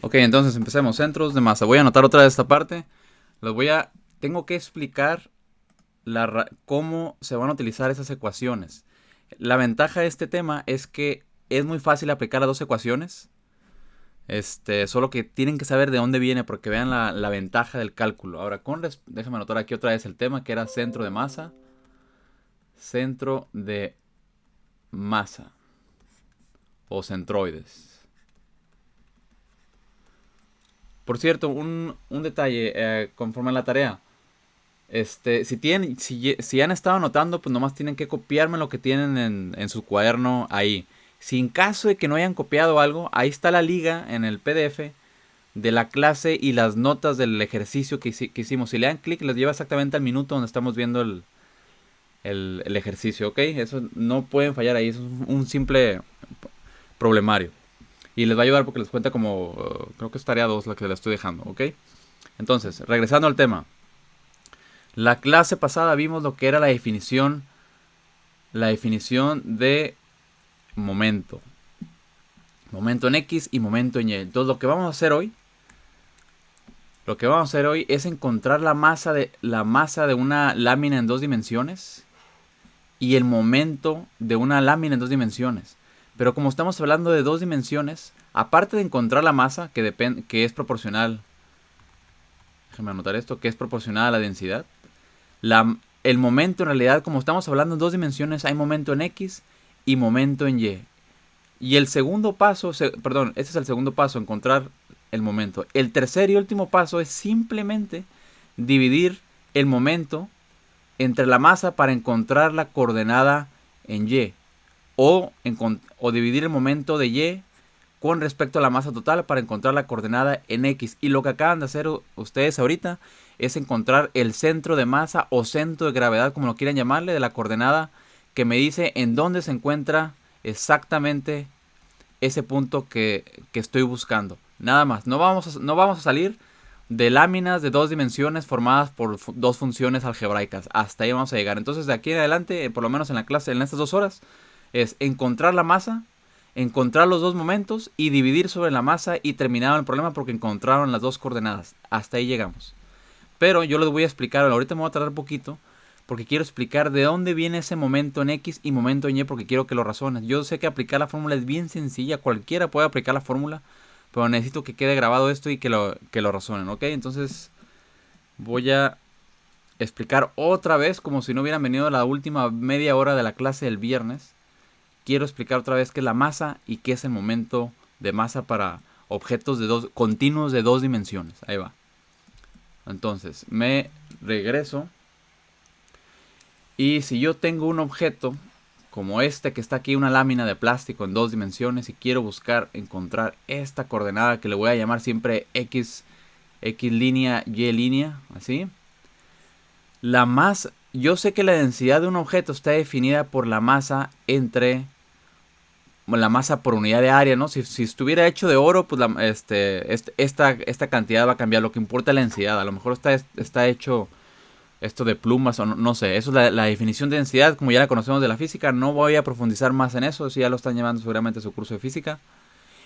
Ok, entonces empecemos. Centros de masa. Voy a anotar otra vez esta parte. Los voy a... Tengo que explicar cómo se van a utilizar esas ecuaciones. La ventaja de este tema es que es muy fácil aplicar las dos ecuaciones. Solo que tienen que saber de dónde viene porque vean la ventaja del cálculo. Ahora, déjame anotar aquí otra vez el tema que era centro de masa. Centro de masa o centroides. Por cierto, un detalle conforme a la tarea. Si han estado anotando, pues nomás tienen que copiarme lo que tienen en su cuaderno ahí. Si en caso de que no hayan copiado algo, ahí está la liga en el PDF de la clase y las notas del ejercicio que hicimos. Si le dan clic, les lleva exactamente al minuto donde estamos viendo el ejercicio, ¿ok? Eso no pueden fallar ahí, eso es un simple problemario. Y les va a ayudar porque les cuenta como, creo que es tarea 2 la que les estoy dejando, ¿ok? Entonces, regresando al tema. La clase pasada vimos lo que era la definición de momento. Momento en X y momento en Y. Entonces lo que vamos a hacer hoy es encontrar la masa de una lámina en dos dimensiones y el momento de una lámina en dos dimensiones. Pero como estamos hablando de dos dimensiones, aparte de encontrar la masa, que es proporcional, déjenme anotar esto, que es proporcional a la densidad, el momento en realidad, como estamos hablando en dos dimensiones, hay momento en X y momento en Y. Y el segundo paso, perdón, este es el segundo paso, encontrar el momento. El tercer y último paso es simplemente dividir el momento entre la masa para encontrar la coordenada en Y. O dividir el momento de Y con respecto a la masa total para encontrar la coordenada en X. Y lo que acaban de hacer ustedes ahorita es encontrar el centro de masa o centro de gravedad, como lo quieran llamarle, de la coordenada que me dice en dónde se encuentra exactamente ese punto que estoy buscando. Nada más, no vamos a salir de láminas de dos dimensiones formadas por dos funciones algebraicas. Hasta ahí vamos a llegar. Entonces de aquí en adelante, por lo menos en la clase, en estas 2 horas, es encontrar la masa, encontrar los dos momentos y dividir sobre la masa y terminaron el problema porque encontraron las dos coordenadas. Hasta ahí llegamos. Pero yo les voy a explicar, ahorita me voy a tardar un poquito, porque quiero explicar de dónde viene ese momento en X y momento en Y, porque quiero que lo razones. Yo sé que aplicar la fórmula es bien sencilla, cualquiera puede aplicar la fórmula, pero necesito que quede grabado esto y que lo razonen, ¿ok? Entonces voy a explicar otra vez, como si no hubieran venido la última media hora de la clase del viernes. Quiero explicar otra vez qué es la masa y qué es el momento de masa para objetos continuos de dos dimensiones. Ahí va. Entonces, me regreso. Y si yo tengo un objeto como este que está aquí, una lámina de plástico en dos dimensiones, y quiero encontrar esta coordenada que le voy a llamar siempre X línea, Y línea, así. Yo sé que la densidad de un objeto está definida por la masa la masa por unidad de área, ¿no? Si estuviera hecho de oro, pues esta cantidad va a cambiar. Lo que importa es la densidad. A lo mejor está hecho esto de plumas o no sé. Eso es la definición de densidad, como ya la conocemos de la física. No voy a profundizar más en eso. Eso ya lo están llevando seguramente a su curso de física.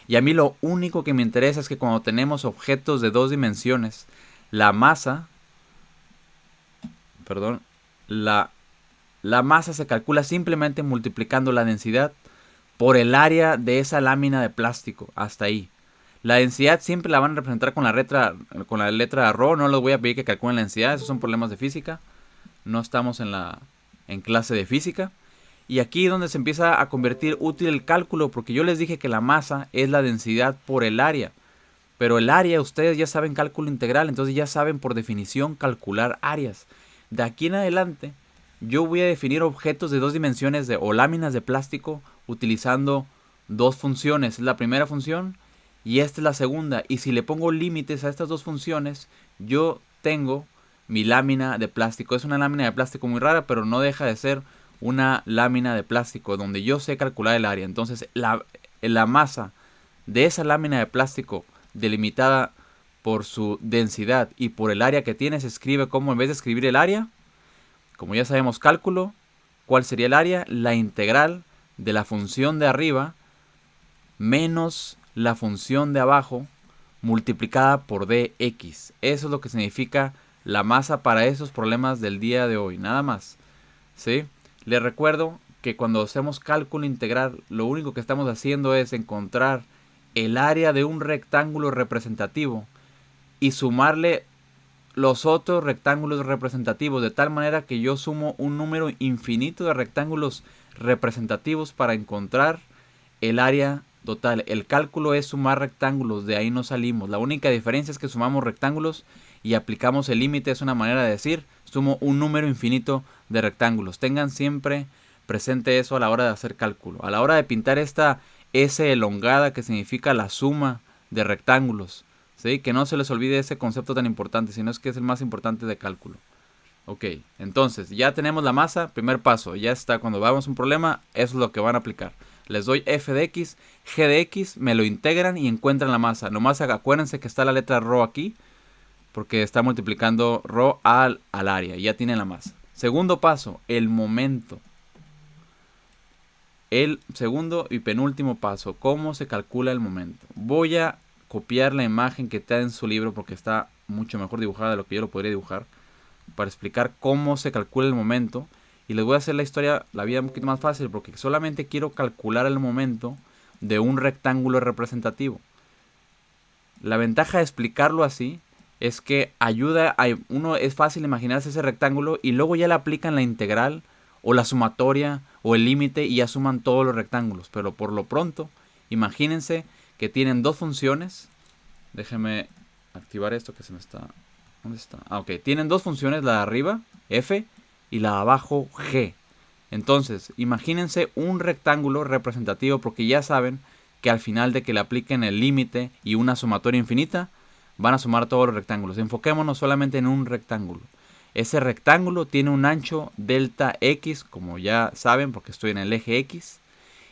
Y a mí lo único que me interesa es que cuando tenemos objetos de dos dimensiones, la masa, perdón, la, la masa se calcula simplemente multiplicando la densidad por el área de esa lámina de plástico. Hasta ahí. La densidad siempre la van a representar con la letra ρ. No les voy a pedir que calculen la densidad. Esos son problemas de física. No estamos en clase de física. Y aquí es donde se empieza a convertir útil el cálculo, porque yo les dije que la masa es la densidad por el área. Pero el área, ustedes ya saben cálculo integral, entonces ya saben por definición calcular áreas. De aquí en adelante, yo voy a definir objetos de dos dimensiones o láminas de plástico utilizando dos funciones. Es la primera función y esta es la segunda. Y si le pongo límites a estas dos funciones, yo tengo mi lámina de plástico. Es una lámina de plástico muy rara, pero no deja de ser una lámina de plástico donde yo sé calcular el área. Entonces la masa de esa lámina de plástico delimitada por su densidad y por el área que tiene se escribe como, en vez de escribir el área, como ya sabemos cálculo, ¿cuál sería el área? La integral de la función de arriba menos la función de abajo multiplicada por dx. Eso es lo que significa la masa para esos problemas del día de hoy, nada más. ¿Sí? Les recuerdo que cuando hacemos cálculo integral, lo único que estamos haciendo es encontrar el área de un rectángulo representativo y sumarle los otros rectángulos representativos, de tal manera que yo sumo un número infinito de rectángulos representativos para encontrar el área total. El cálculo es sumar rectángulos, de ahí no salimos. La única diferencia es que sumamos rectángulos y aplicamos el límite. Es una manera de decir, sumo un número infinito de rectángulos. Tengan siempre presente eso a la hora de hacer cálculo. A la hora de pintar esta S elongada, que significa la suma de rectángulos, ¿sí? Que no se les olvide ese concepto tan importante, sino es que es el más importante de cálculo. Ok, entonces ya tenemos la masa, primer paso, ya está. Cuando veamos un problema, eso es lo que van a aplicar. Les doy f de x, g de x, me lo integran y encuentran la masa. Nomás acuérdense que está la letra ρ aquí, porque está multiplicando ρ al área, y ya tienen la masa. Segundo paso, el momento. El segundo y penúltimo paso, ¿cómo se calcula el momento? Voy a copiar la imagen que está en su libro porque está mucho mejor dibujada de lo que yo lo podría dibujar, para explicar cómo se calcula el momento. Y les voy a hacer la historia, la vida un poquito más fácil, porque solamente quiero calcular el momento de un rectángulo representativo. La ventaja de explicarlo así es que ayuda a uno, es fácil imaginarse ese rectángulo y luego ya le aplican la integral o la sumatoria o el límite y ya suman todos los rectángulos. Pero por lo pronto, imagínense que tienen dos funciones. Déjenme activar esto que se me está... ¿Dónde está? Ah, ok. Tienen dos funciones, la de arriba, f, y la de abajo, g. Entonces, imagínense un rectángulo representativo, porque ya saben que al final de que le apliquen el límite y una sumatoria infinita, van a sumar todos los rectángulos. Enfoquémonos solamente en un rectángulo. Ese rectángulo tiene un ancho delta x, como ya saben, porque estoy en el eje x.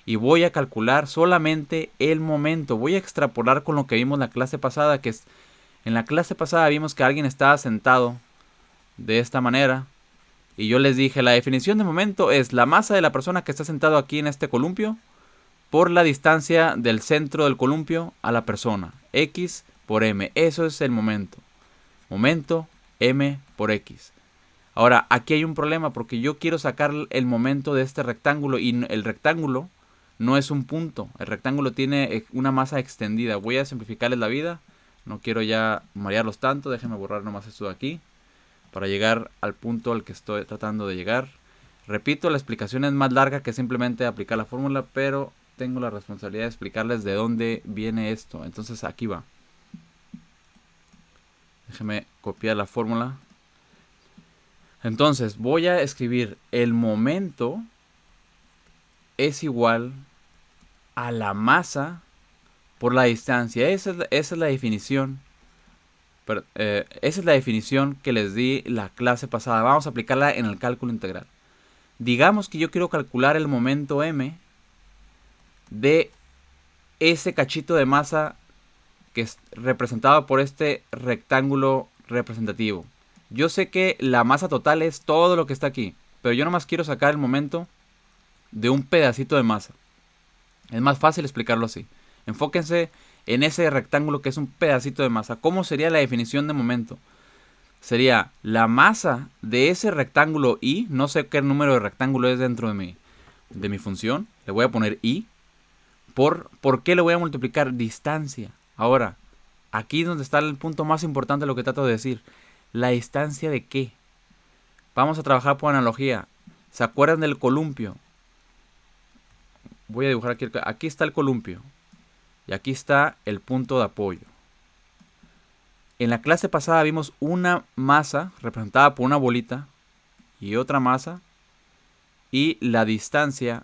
Y voy a calcular solamente el momento. Voy a extrapolar con lo que vimos en la clase pasada, que es... En la clase pasada vimos que alguien estaba sentado de esta manera. Y yo les dije, la definición de momento es la masa de la persona que está sentado aquí en este columpio por la distancia del centro del columpio a la persona. X por m. Eso es el momento. Momento m por x. Ahora, aquí hay un problema porque yo quiero sacar el momento de este rectángulo y el rectángulo no es un punto. El rectángulo tiene una masa extendida. Voy a simplificarles la vida. No quiero ya marearlos tanto. Déjenme borrar nomás esto de aquí para llegar al punto al que estoy tratando de llegar. Repito, la explicación es más larga que simplemente aplicar la fórmula, pero tengo la responsabilidad de explicarles de dónde viene esto. Entonces aquí va. Déjenme copiar la fórmula. Entonces voy a escribir el momento es igual a la masa por la distancia. Esa es la definición. Esa es la definición que les di la clase pasada. Vamos a aplicarla en el cálculo integral. Digamos que yo quiero calcular el momento m de ese cachito de masa que es representado por este rectángulo representativo. Yo sé que la masa total es todo lo que está aquí, pero yo nomás quiero sacar el momento de un pedacito de masa. Es más fácil explicarlo así. Enfóquense en ese rectángulo que es un pedacito de masa. ¿Cómo sería la definición de momento? Sería la masa de ese rectángulo i. No sé qué número de rectángulo es dentro de mi función. Le voy a poner i. ¿Por qué le voy a multiplicar? Distancia. Ahora, aquí es donde está el punto más importante de lo que trato de decir. ¿La distancia de qué? Vamos a trabajar por analogía. ¿Se acuerdan del columpio? Voy a dibujar aquí. Aquí está el columpio. Y aquí está el punto de apoyo. En la clase pasada vimos una masa representada por una bolita y otra masa. Y la distancia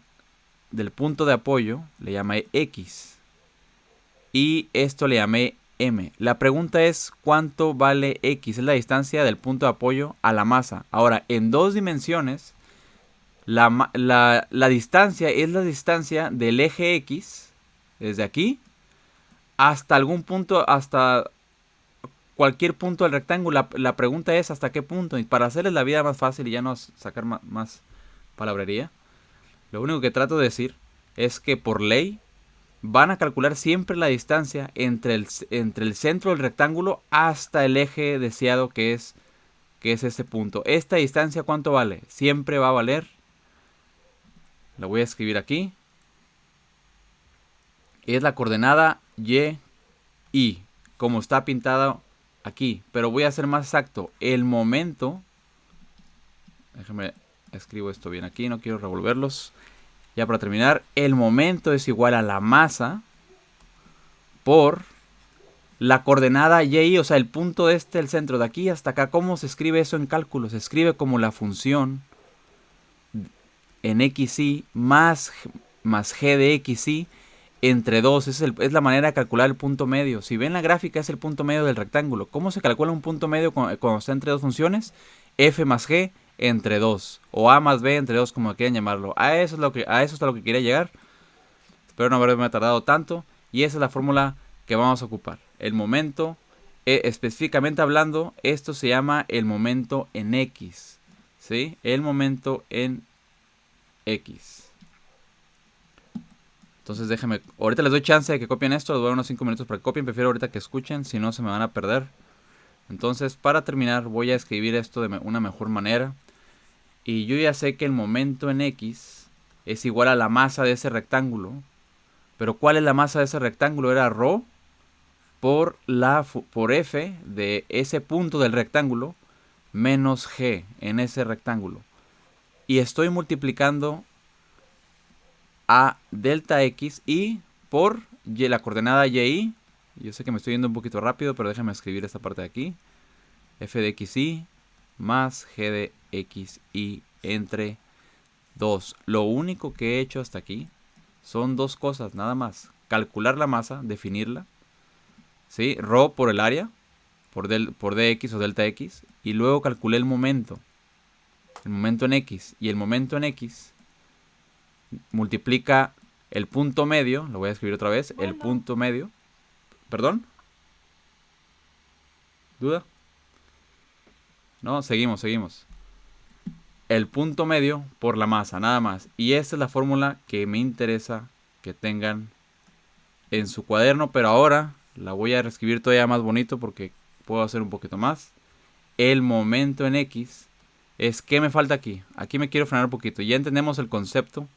del punto de apoyo le llamé X. Y esto le llamé M. La pregunta es ¿cuánto vale X? Es la distancia del punto de apoyo a la masa. Ahora, en dos dimensiones, la distancia es la distancia del eje X, desde aquí, hasta algún punto, hasta cualquier punto del rectángulo. La pregunta es ¿hasta qué punto? Y para hacerles la vida más fácil y ya no sacar más palabrería, lo único que trato de decir es que por ley van a calcular siempre la distancia entre el centro del rectángulo hasta el eje deseado que es este punto. Esta distancia, ¿cuánto vale? Siempre va a valer, la voy a escribir aquí, es la coordenada y, como está pintada aquí. Pero voy a ser más exacto. El momento, déjame escribo esto bien aquí, no quiero revolverlos. Ya para terminar, el momento es igual a la masa por la coordenada y, o sea, el punto el centro de aquí hasta acá. ¿Cómo se escribe eso en cálculo? Se escribe como la función en xy más g de xy entre 2. Es la manera de calcular el punto medio. Si ven la gráfica, es el punto medio del rectángulo. ¿Cómo se calcula un punto medio cuando está entre dos funciones? F más g entre 2. O A más B entre 2, como quieran llamarlo. A eso es a lo que quería llegar. Espero no haberme tardado tanto. Y esa es la fórmula que vamos a ocupar. El momento, específicamente hablando, esto se llama el momento en X. ¿Sí? El momento en X. Entonces déjenme, ahorita les doy chance de que copien esto, les voy a dar unos 5 minutos para que copien, prefiero ahorita que escuchen, si no se me van a perder. Entonces, para terminar, voy a escribir esto de una mejor manera. Y yo ya sé que el momento en X es igual a la masa de ese rectángulo. Pero ¿cuál es la masa de ese rectángulo? Era ρ por F de ese punto del rectángulo menos G en ese rectángulo. Y estoy multiplicando a delta X y por y, la coordenada y. Yo sé que me estoy yendo un poquito rápido, pero déjenme escribir esta parte de aquí. F de xy más g de xy entre 2. Lo único que he hecho hasta aquí son dos cosas, nada más. Calcular la masa, definirla. ¿Sí? Rho por el área, por dx o delta x. Y luego calculé el momento. El momento en x. Y el momento en x multiplica el punto medio. Lo voy a escribir otra vez. El punto medio. ¿Perdón? ¿Duda? No, seguimos. El punto medio por la masa, nada más. Y esta es la fórmula que me interesa que tengan en su cuaderno. Pero ahora la voy a reescribir todavía más bonito porque puedo hacer un poquito más. El momento en X es... ¿qué me falta aquí? Aquí me quiero frenar un poquito. Ya entendemos el concepto.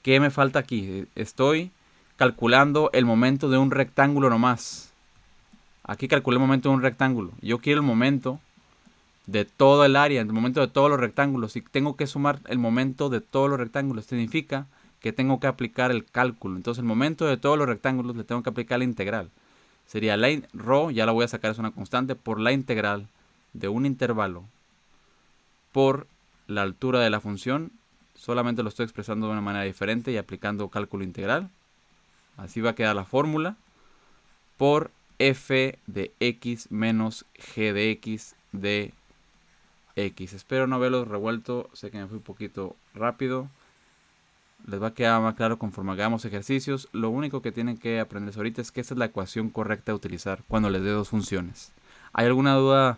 ¿Qué me falta aquí? Estoy calculando el momento de un rectángulo nomás. Aquí calculé el momento de un rectángulo. Yo quiero el momento de todo el área, el momento de todos los rectángulos. Y tengo que sumar el momento de todos los rectángulos. Significa que tengo que aplicar el cálculo. Entonces el momento de todos los rectángulos le tengo que aplicar la integral. Sería la ρ, ya la voy a sacar, es una constante, por la integral de un intervalo por la altura de la función. Solamente lo estoy expresando de una manera diferente y aplicando cálculo integral. Así va a quedar la fórmula por f de x menos g de x de x. Espero no haberlo revuelto. Sé que me fui un poquito rápido. Les va a quedar más claro conforme hagamos ejercicios. Lo único que tienen que aprender ahorita es que esta es la ecuación correcta a utilizar cuando les dé dos funciones. ¿Hay alguna duda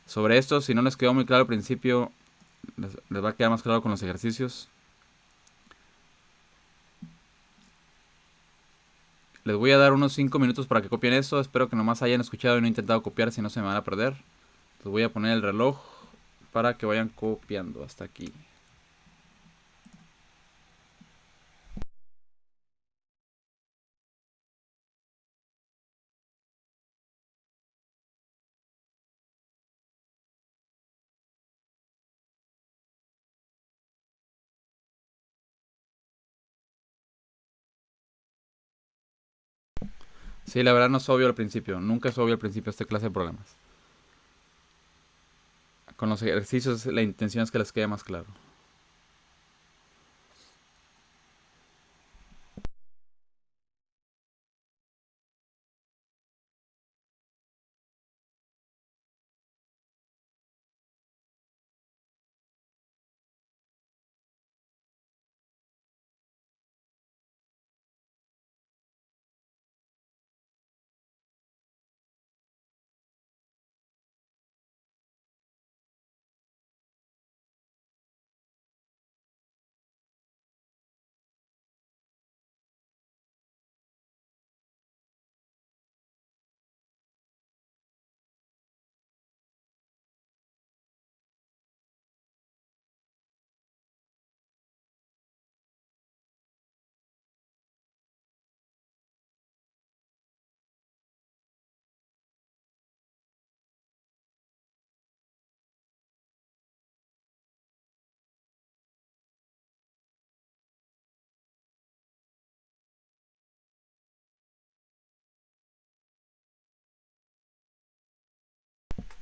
sobre esto? Si no les quedó muy claro al principio, les va a quedar más claro con los ejercicios. Les voy a dar unos 5 minutos para que copien esto. Espero que nomás hayan escuchado y no intentado copiar, si no se me van a perder. Les voy a poner el reloj para que vayan copiando hasta aquí. Sí, la verdad no es obvio al principio. Nunca es obvio al principio esta clase de programas. Con los ejercicios la intención es que les quede más claro.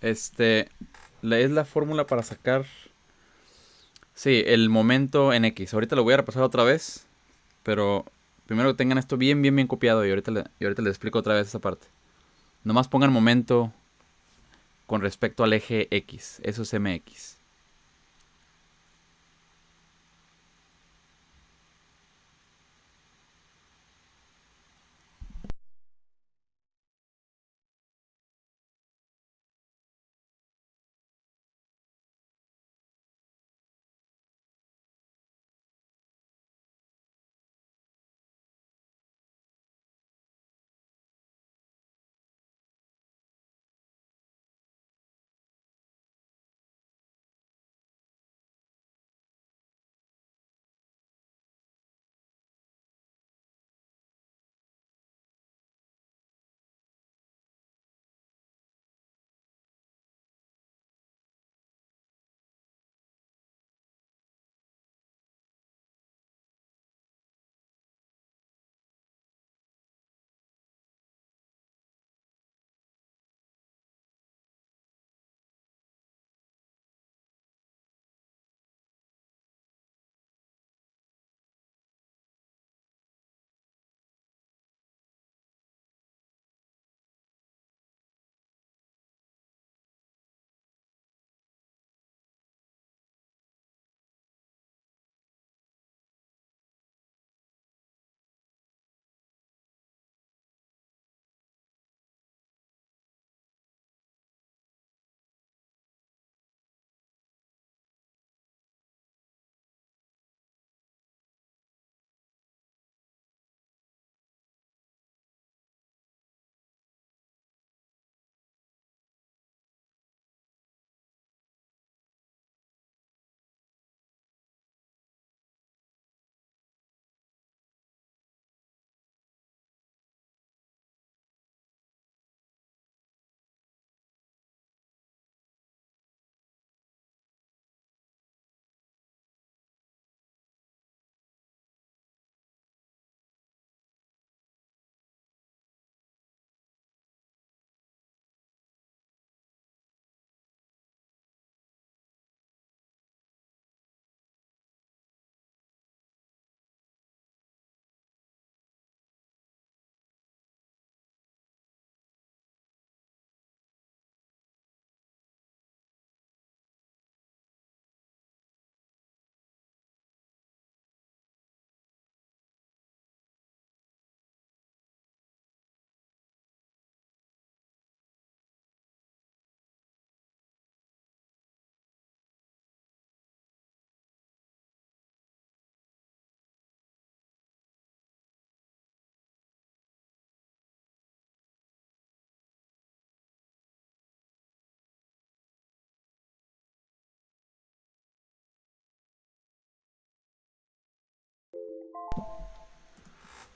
Este, es la fórmula para sacar, sí, el momento en X. Ahorita lo voy a repasar otra vez, pero primero que tengan esto bien, bien, bien copiado y ahorita les explico otra vez esa parte. Nomás pongan momento con respecto al eje X. Eso es MX.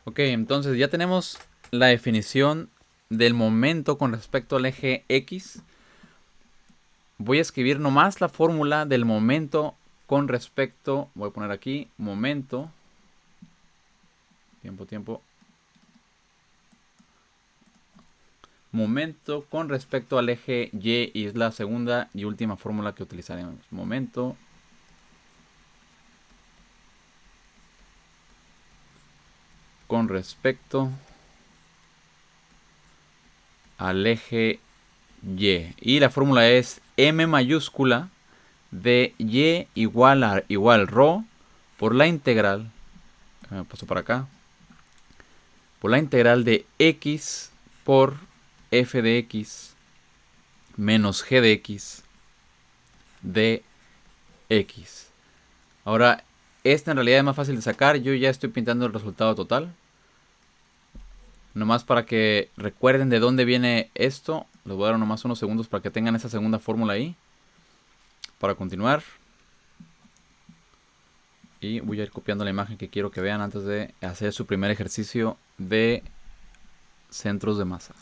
Ok, entonces ya tenemos la definición del momento con respecto al eje X. Voy a escribir nomás la fórmula del momento con respecto, voy a poner aquí, momento, tiempo, momento con respecto al eje Y, y es la segunda y última fórmula que utilizaremos. Momento con respecto al eje Y. Y la fórmula es M mayúscula de Y igual rho por la integral, me paso para acá, por la integral de X por F de X menos G de X de X. Ahora, esta en realidad es más fácil de sacar. Yo ya estoy pintando el resultado total. Nomás para que recuerden de dónde viene esto. Les voy a dar nomás unos segundos para que tengan esa segunda fórmula ahí. Para continuar. Y voy a ir copiando la imagen que quiero que vean antes de hacer su primer ejercicio de centros de masa.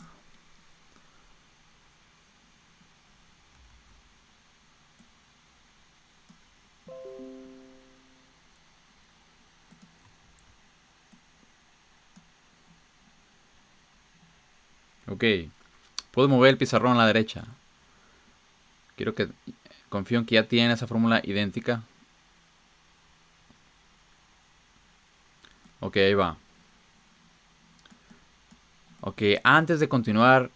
Ok. Puedo mover el pizarrón a la derecha. Confío en que ya tienen esa fórmula idéntica. Ok, ahí va. Ok, antes de continuar,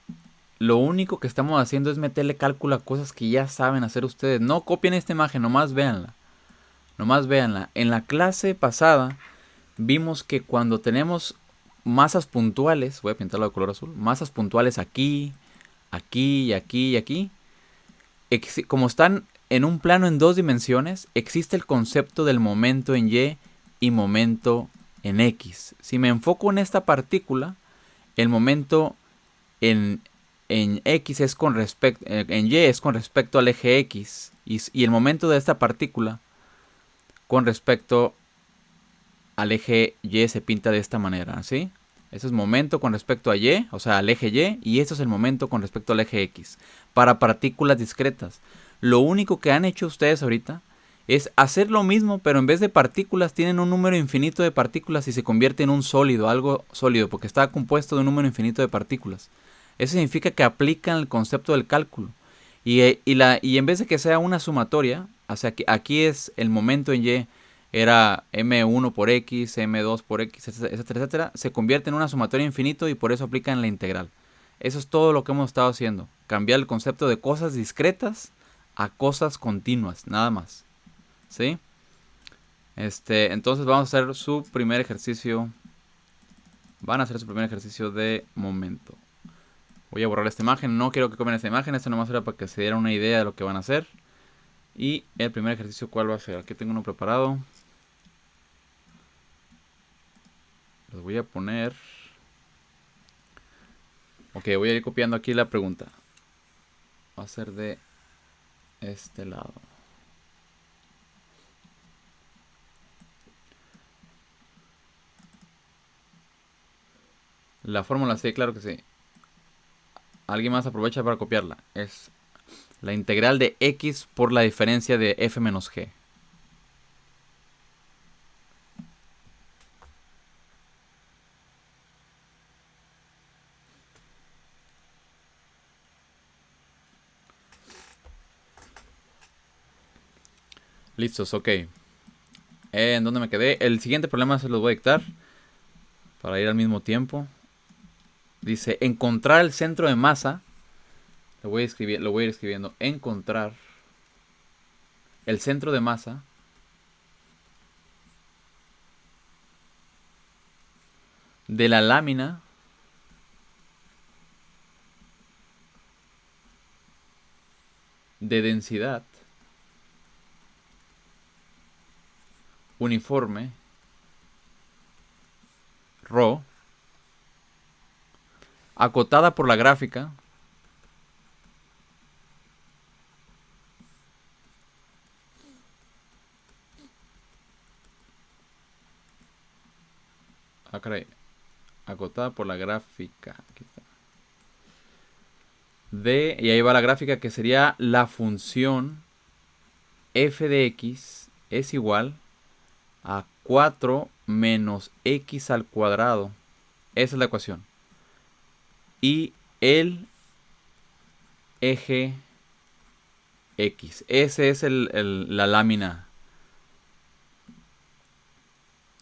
lo único que estamos haciendo es meterle cálculo a cosas que ya saben hacer ustedes. No copien esta imagen, nomás véanla. Nomás véanla. En la clase pasada vimos que cuando tenemos masas puntuales, voy a pintarlo de color azul, masas puntuales aquí, aquí y aquí y aquí, como están en un plano en dos dimensiones, existe el concepto del momento en Y y momento en X. Si me enfoco en esta partícula, el momento en X es con respecto, en Y es con respecto al eje X, y el momento de esta partícula con respecto al eje Y se pinta de esta manera, ¿sí? Ese es momento con respecto a Y, o sea, al eje Y, y esto es el momento con respecto al eje X, para partículas discretas. Lo único que han hecho ustedes ahorita es hacer lo mismo, pero en vez de partículas tienen un número infinito de partículas y se convierte en un sólido, algo sólido, porque está compuesto de un número infinito de partículas. Eso significa que aplican el concepto del cálculo. Y en vez de que sea una sumatoria, o sea, que aquí es el momento en Y, era m1 por x, m2 por x, etcétera, etcétera, se convierte en una sumatoria infinito y por eso aplican la integral. Eso es todo lo que hemos estado haciendo. Cambiar el concepto de cosas discretas a cosas continuas, nada más. ¿Sí? Entonces vamos a hacer su primer ejercicio. Van a hacer su primer ejercicio de momento. Voy a borrar esta imagen. No quiero que copien esta imagen. Esto nomás era para que se dieran una idea de lo que van a hacer. Y el primer ejercicio, ¿cuál va a ser? Aquí tengo uno preparado. Los voy a poner. Ok, voy a ir copiando aquí la pregunta. Va a ser de este lado. La fórmula sí, claro que sí. Alguien más aprovecha para copiarla. Es la integral de x por la diferencia de f menos g. Listos, ok. ¿En dónde me quedé? El siguiente problema se los voy a dictar para ir al mismo tiempo. Dice, encontrar el centro de masa. Lo voy a ir escribiendo. Encontrar el centro de masa de la lámina de densidad uniforme ρ acotada por la gráfica acotada por la gráfica aquí está, y ahí va la gráfica que sería la función f de x es igual a 4 menos x al cuadrado. Esa es la ecuación. Y el eje X. Ese es la lámina.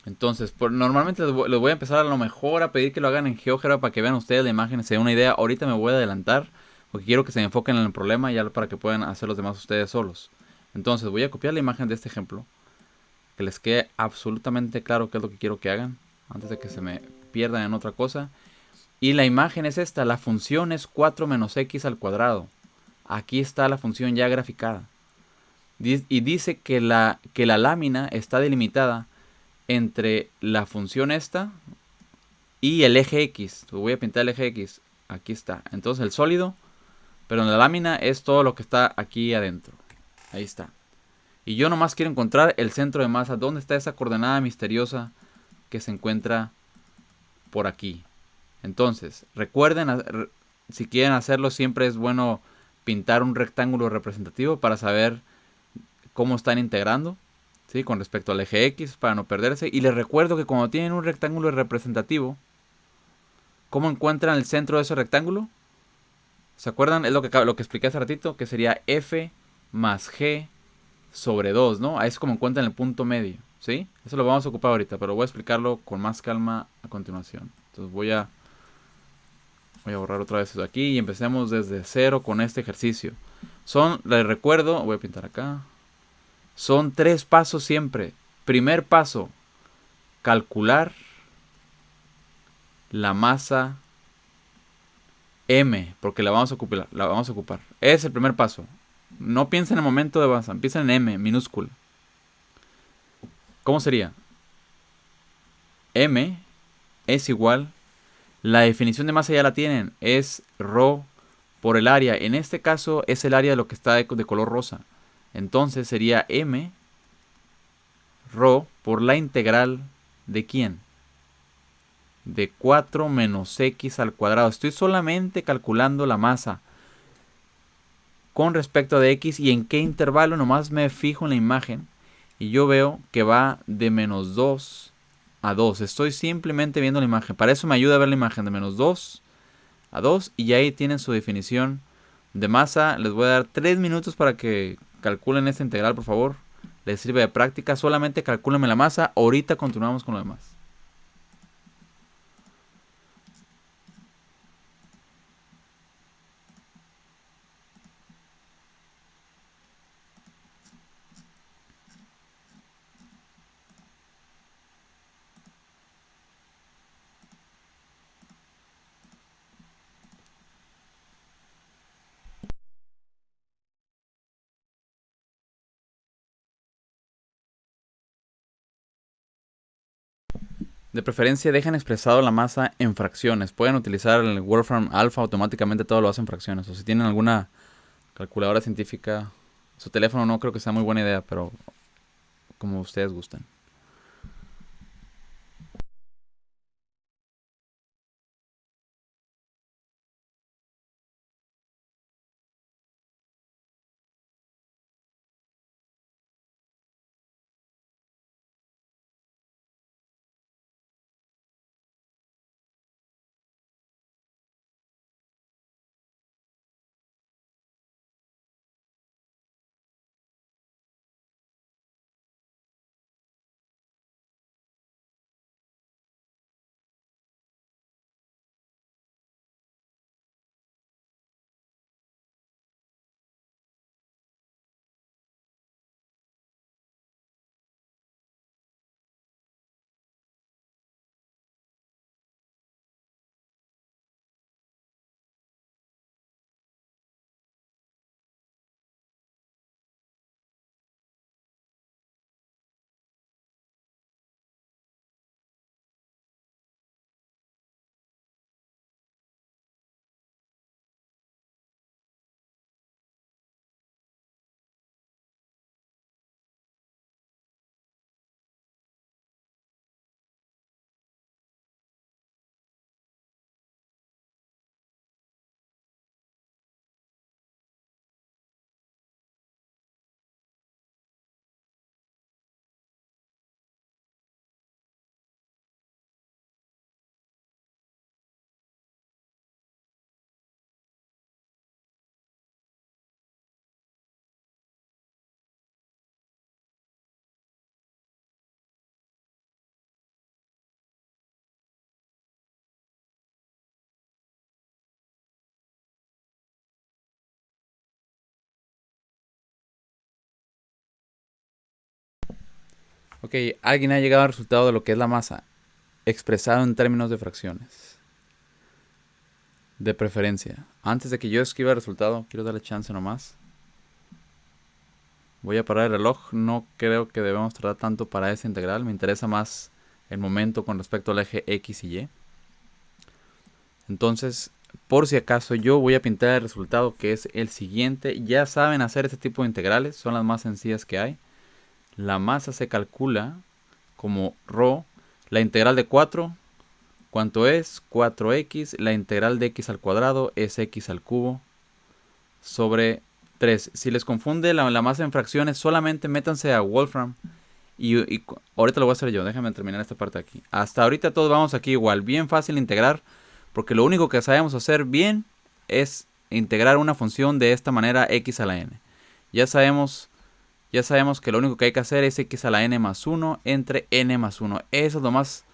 Entonces, normalmente les voy a empezar a lo mejor a pedir que lo hagan en GeoGebra para que vean ustedes la imagen y se den una idea. Ahorita me voy a adelantar porque quiero que se enfoquen en el problema ya para que puedan hacer los demás ustedes solos. Entonces, voy a copiar la imagen de este ejemplo. Que les quede absolutamente claro qué es lo que quiero que hagan antes de que se me pierdan en otra cosa. Y la imagen es esta, la función es 4 menos x al cuadrado. Aquí está la función ya graficada. Y dice que la lámina está delimitada entre la función esta y el eje X. Voy a pintar el eje X. Aquí está. Entonces el sólido, pero en la lámina es todo lo que está aquí adentro. Ahí está. Y yo nomás quiero encontrar el centro de masa. ¿Dónde está esa coordenada misteriosa que se encuentra por aquí? Entonces, recuerden, si quieren hacerlo, siempre es bueno pintar un rectángulo representativo para saber cómo están integrando, ¿sí? Con respecto al eje X, para no perderse. Y les recuerdo que cuando tienen un rectángulo representativo, ¿cómo encuentran el centro de ese rectángulo? ¿Se acuerdan? Es lo que expliqué hace ratito, que sería F más G sobre 2, ¿no? Ahí es como encuentran el punto medio, ¿sí? Eso lo vamos a ocupar ahorita, pero voy a explicarlo con más calma a continuación. Entonces voy a borrar otra vez eso de aquí y empecemos desde cero con este ejercicio. Les recuerdo, voy a pintar acá. Son 3 pasos siempre. Primer paso, calcular la masa M, porque la vamos a ocupar. Es el primer paso. No piensen en el momento de masa, piensen en M, minúscula. ¿Cómo sería? M es igual. La definición de masa ya la tienen. Es ρ por el área. En este caso es el área de lo que está de color rosa. Entonces sería M ρ por la integral de ¿quién? De 4 menos x al cuadrado. Estoy solamente calculando la masa con respecto de x y en qué intervalo. Nomás me fijo en la imagen y yo veo que va de menos 2 a 2. Estoy simplemente viendo la imagen. Para eso me ayuda a ver la imagen de menos 2 a 2 y ahí tienen su definición de masa. Les voy a dar 3 minutos para que calculen esta integral, por favor. Les sirve de práctica. Solamente calcúlenme la masa. Ahorita continuamos con lo demás. De preferencia dejen expresado la masa en fracciones. Pueden utilizar el Wolfram Alpha, automáticamente todo lo hace en fracciones. O si tienen alguna calculadora científica, su teléfono no creo que sea muy buena idea, pero como ustedes gusten. Ok, alguien ha llegado al resultado de lo que es la masa, expresado en términos de fracciones. De preferencia. Antes de que yo escriba el resultado, quiero darle chance nomás. Voy a parar el reloj. No creo que debemos tardar tanto para esta integral. Me interesa más el momento con respecto al eje X y Y. Entonces, por si acaso, yo voy a pintar el resultado que es el siguiente. Ya saben hacer este tipo de integrales. Son las más sencillas que hay. La masa se calcula como ρ. La integral de 4. ¿Cuánto es? 4x. La integral de x al cuadrado es x al cubo sobre 3. Si les confunde la masa en fracciones, solamente métanse a Wolfram. Y ahorita lo voy a hacer yo. Déjenme terminar esta parte aquí. Hasta ahorita todos vamos aquí igual. Bien fácil integrar. Porque lo único que sabemos hacer bien es integrar una función de esta manera x a la n. Ya sabemos que lo único que hay que hacer es x a la n más 1 entre n más 1. Eso es lo más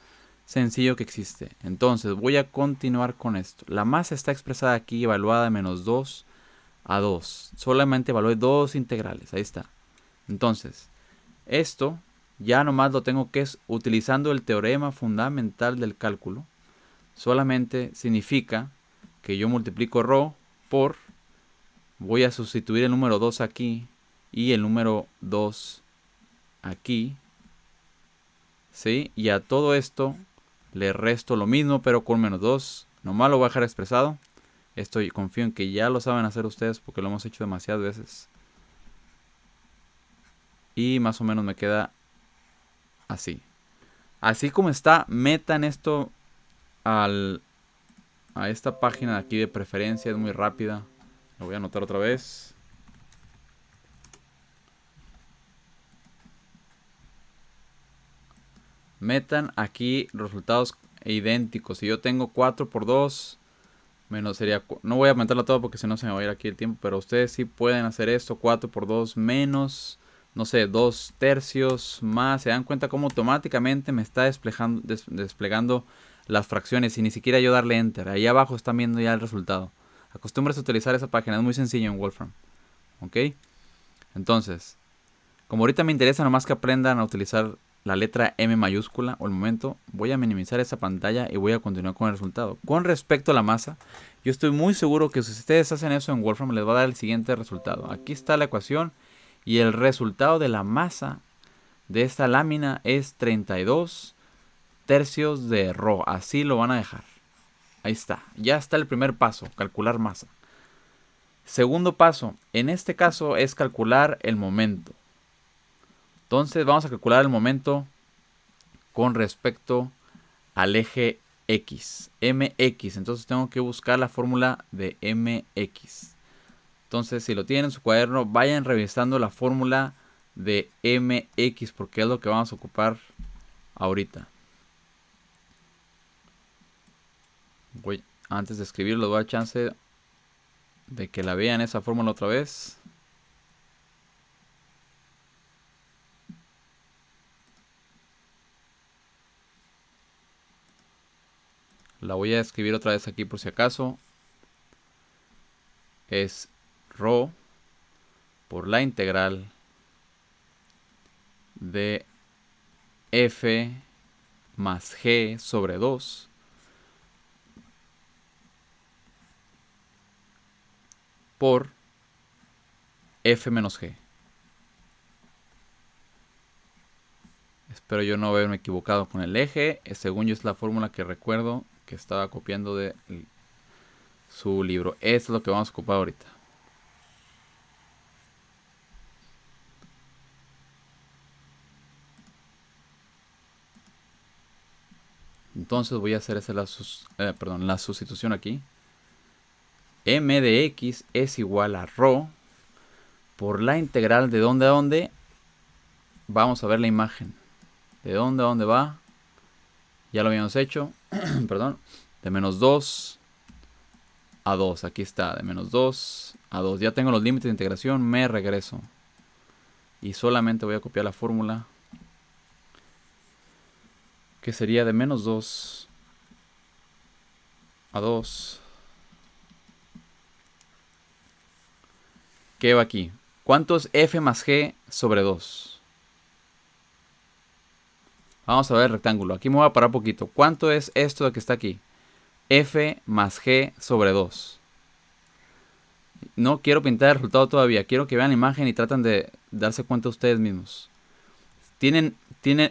sencillo que existe. Entonces voy a continuar con esto. La masa está expresada aquí, evaluada de menos 2 a 2. Solamente evalué dos integrales. Ahí está. Entonces, esto ya nomás lo tengo que es utilizando el teorema fundamental del cálculo. Solamente significa que yo multiplico ρ por, voy a sustituir el número 2 aquí y el número 2 aquí, ¿sí? Y a todo esto le resto lo mismo, pero con menos 2. Nomás lo voy a dejar expresado. Esto confío en que ya lo saben hacer ustedes porque lo hemos hecho demasiadas veces. Y más o menos me queda así. Así como está, metan esto a esta página de aquí de preferencia. Es muy rápida. Lo voy a anotar otra vez. Metan aquí resultados idénticos. Si yo tengo 4 por 2, menos sería... No voy a meterlo todo porque si no se me va a ir aquí el tiempo. Pero ustedes sí pueden hacer esto. 4 por 2 menos, no sé, 2 tercios más. Se dan cuenta cómo automáticamente me está desplegando las fracciones. Sin ni siquiera yo darle enter. Ahí abajo están viendo ya el resultado. Acostúmbrense a utilizar esa página. Es muy sencillo en Wolfram. ¿Ok? Entonces, como ahorita me interesa nomás que aprendan a utilizar la letra M mayúscula o el momento, voy a minimizar esa pantalla y voy a continuar con el resultado. Con respecto a la masa, yo estoy muy seguro que si ustedes hacen eso en Wolfram les va a dar el siguiente resultado. Aquí está la ecuación y el resultado de la masa de esta lámina es 32 tercios de ρ. Así lo van a dejar. Ahí está. Ya está el primer paso, calcular masa. Segundo paso, en este caso es calcular el momento. Entonces vamos a calcular el momento con respecto al eje X, mx. Entonces tengo que buscar la fórmula de mx. Entonces si lo tienen en su cuaderno, vayan revisando la fórmula de mx porque es lo que vamos a ocupar ahorita. Antes de escribirlo, les voy a dar chance de que la vean esa fórmula otra vez. La voy a escribir otra vez aquí por si acaso. Es ρ por la integral de f más g sobre 2 por f menos g. Espero yo no haberme equivocado con el eje. Según yo es la fórmula que recuerdo que estaba copiando de su libro. Esto es lo que vamos a ocupar ahorita. Entonces voy a hacer la sustitución aquí. M de x es igual a ρ por la integral de dónde a dónde. Vamos a ver la imagen. De dónde a dónde va. Ya lo habíamos hecho. Perdón. De menos 2 a 2. Aquí está. De menos 2 a 2. Ya tengo los límites de integración. Me regreso. Y solamente voy a copiar la fórmula. Que sería de menos 2 a 2. ¿Qué va aquí? ¿Cuánto es f más g sobre 2? Vamos a ver el rectángulo. Aquí me voy a parar un poquito. ¿Cuánto es esto de que está aquí? F más g sobre 2. No quiero pintar el resultado todavía. Quiero que vean la imagen y traten de darse cuenta ustedes mismos. Tienen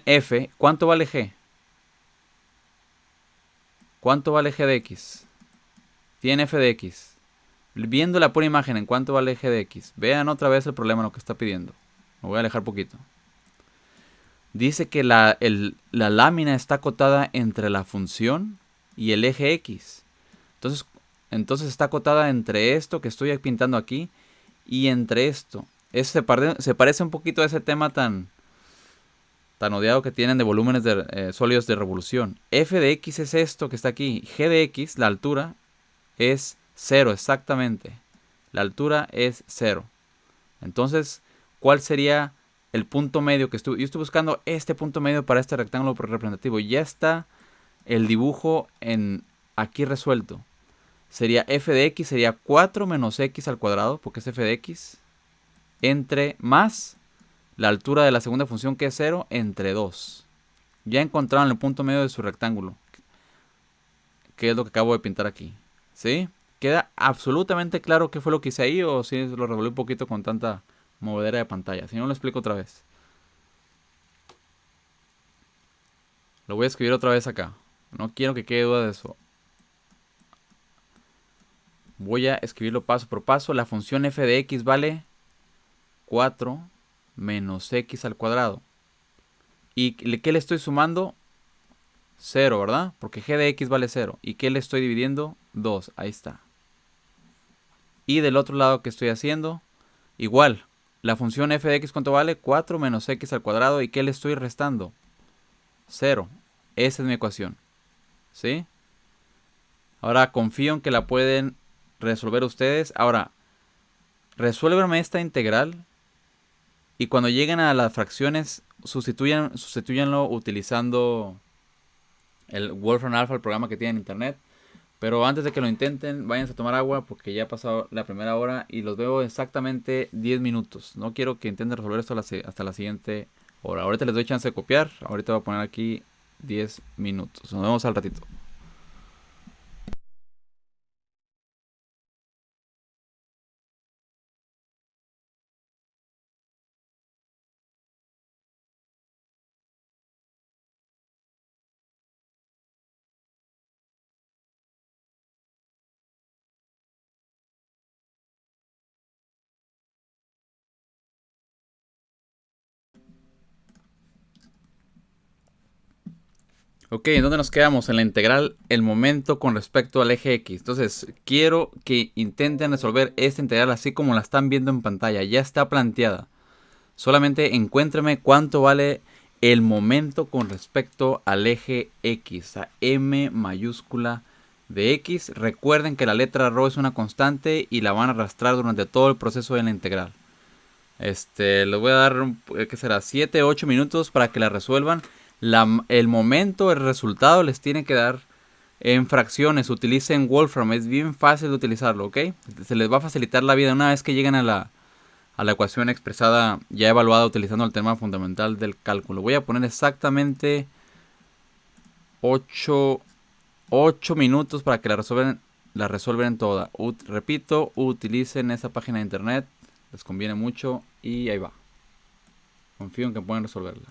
f. ¿Cuánto vale g? ¿Cuánto vale g de x? Tienen f de x. Viendo la pura imagen, ¿en cuánto vale g de x? Vean otra vez el problema, lo que está pidiendo. Me voy a alejar poquito. Dice que la lámina está acotada entre la función y el eje x. Entonces está acotada entre esto que estoy pintando aquí y entre esto. Se parece un poquito a ese tema tan odiado que tienen de volúmenes sólidos de revolución. F de x es esto que está aquí. G de x, la altura, es 0 exactamente. La altura es 0. Entonces, ¿cuál sería el punto medio que yo estoy buscando este punto medio para este rectángulo representativo? Ya está el dibujo aquí resuelto. Sería f de x, sería 4 menos x al cuadrado, porque es f de x, entre más la altura de la segunda función, que es 0, entre 2. Ya encontraron el punto medio de su rectángulo, que es lo que acabo de pintar aquí. ¿Sí? ¿Queda absolutamente claro qué fue lo que hice ahí o si lo revolví un poquito con tanta movedera de pantalla? Si no, lo explico otra vez. Lo voy a escribir otra vez acá. No quiero que quede duda de eso. Voy a escribirlo paso por paso. La función f de x vale 4 menos x al cuadrado. ¿Y qué le estoy sumando? 0, ¿verdad? Porque g de x vale 0. ¿Y qué le estoy dividiendo? 2. Ahí está. Y del otro lado, ¿qué estoy haciendo? Igual. La función f de x, ¿cuánto vale? 4 menos x al cuadrado. ¿Y qué le estoy restando? 0. Esa es mi ecuación. ¿Sí? Ahora confío en que la pueden resolver ustedes. Ahora, resuélvanme esta integral. Y cuando lleguen a las fracciones, sustituyanlo utilizando el Wolfram Alpha, el programa que tienen en internet. Pero antes de que lo intenten, váyanse a tomar agua porque ya ha pasado la primera hora y los veo exactamente 10 minutos. No quiero que intenten resolver esto hasta la siguiente hora. Ahorita les doy chance de copiar. Ahorita voy a poner aquí 10 minutos. Nos vemos al ratito. Ok, ¿en dónde nos quedamos? En la integral, el momento con respecto al eje X. Entonces, quiero que intenten resolver esta integral así como la están viendo en pantalla. Ya está planteada. Solamente encuéntrame cuánto vale el momento con respecto al eje X. A M mayúscula de X. Recuerden que la letra ρ es una constante y la van a arrastrar durante todo el proceso de la integral. Les voy a dar, ¿qué será? 7, 8 minutos para que la resuelvan. El momento, el resultado les tiene que dar en fracciones. Utilicen Wolfram, es bien fácil de utilizarlo, ¿ok? Se les va a facilitar la vida una vez que lleguen a la ecuación expresada ya evaluada utilizando el tema fundamental del cálculo. Voy a poner exactamente 8 minutos para que la resuelven toda. Repito, utilicen esa página de internet, les conviene mucho y ahí va. Confío en que pueden resolverla.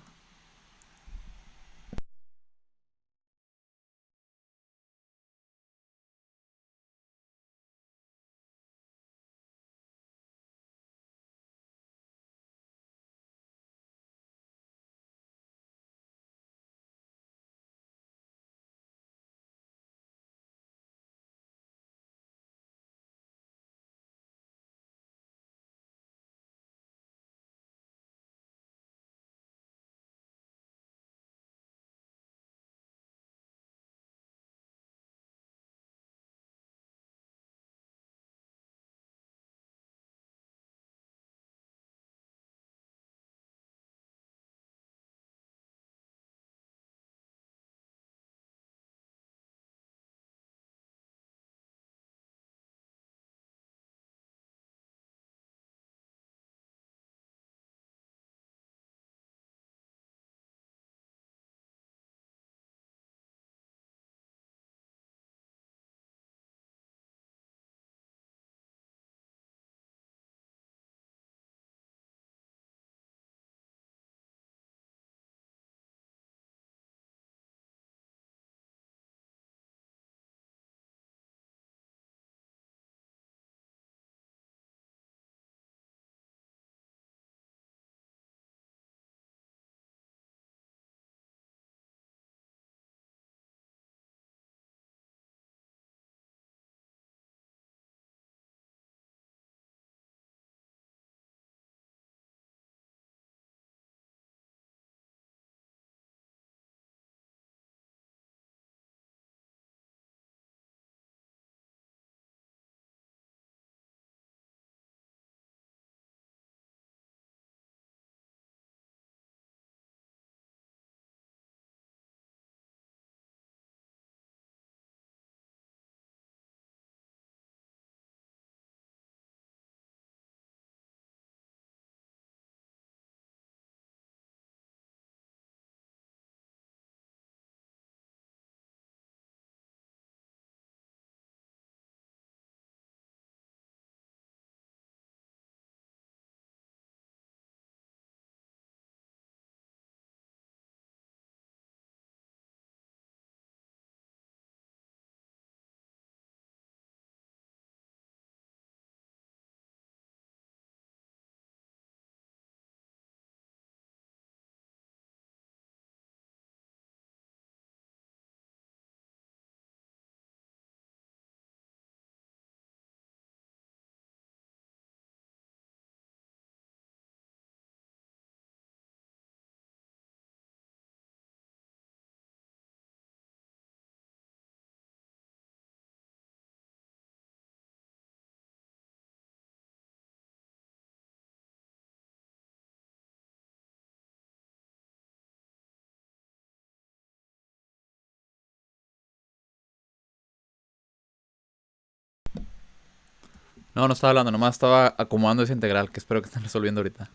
No, no estaba hablando, nomás estaba acomodando esa integral que espero que estén resolviendo ahorita.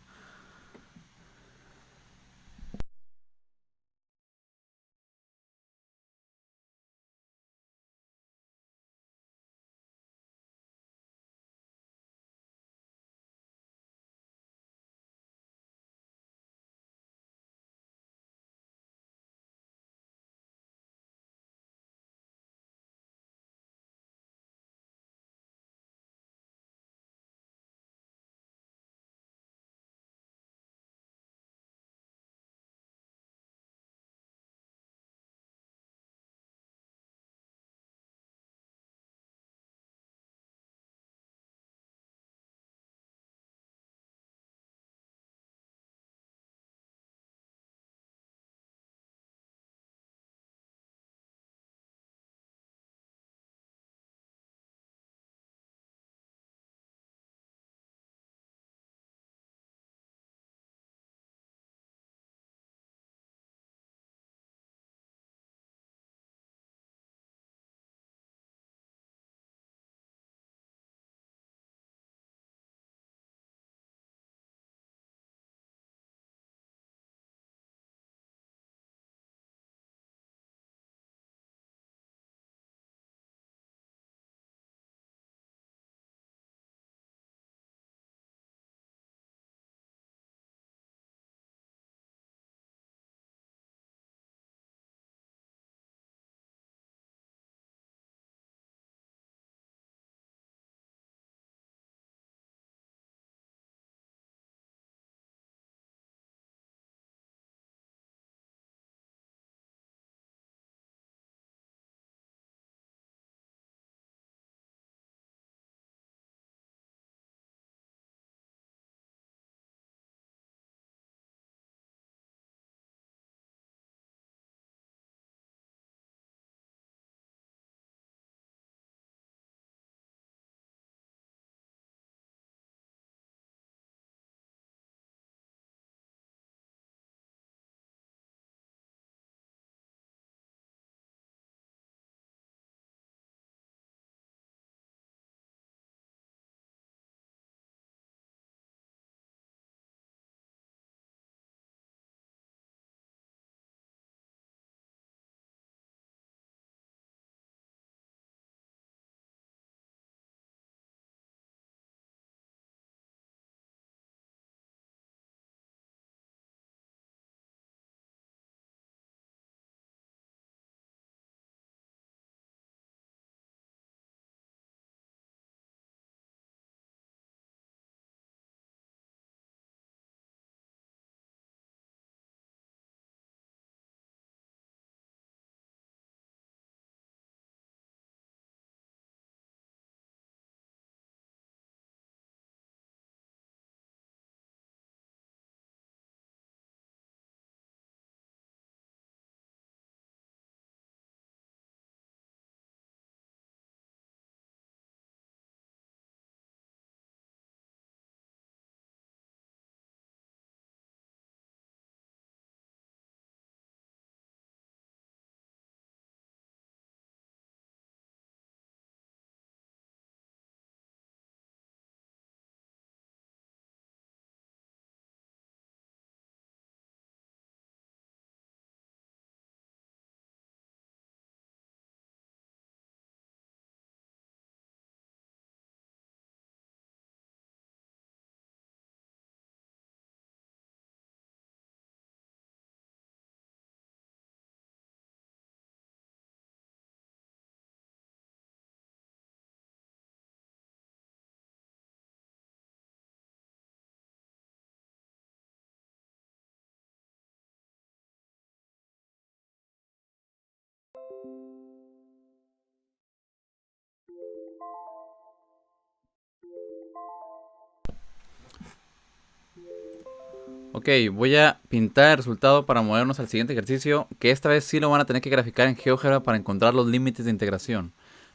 Ok, voy a pintar el resultado para movernos al siguiente ejercicio, que esta vez sí lo van a tener que graficar en GeoGebra para encontrar los límites de integración.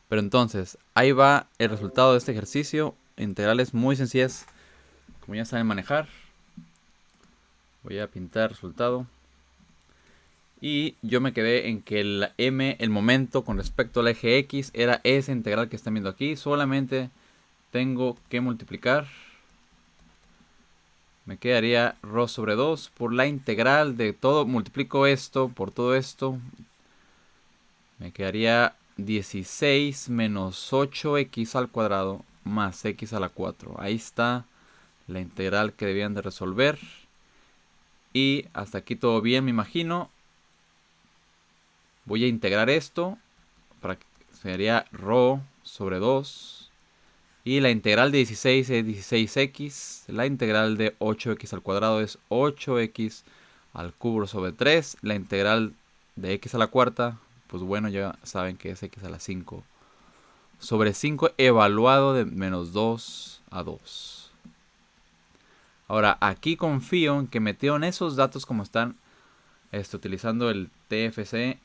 Pero entonces, ahí va el resultado de este ejercicio. Integrales muy sencillas, como ya saben manejar. Voy a pintar el resultado. Y yo me quedé en que el m, el momento con respecto al eje x, era esa integral que están viendo aquí. Solamente tengo que multiplicar. Me quedaría rho sobre 2 por la integral de todo. Multiplico esto por todo esto. Me quedaría 16 menos 8x al cuadrado más x a la 4. Ahí está la integral que debían de resolver. Y hasta aquí todo bien, me imagino. Voy a integrar esto. Para que sería rho sobre 2. Y la integral de 16 es 16x. La integral de 8x al cuadrado es 8x al cubo sobre 3. La integral de x a la cuarta, pues bueno, ya saben que es x a la 5 sobre 5 evaluado de menos 2 a 2. Ahora, aquí confío en que metieron esos datos como están, utilizando el TFC.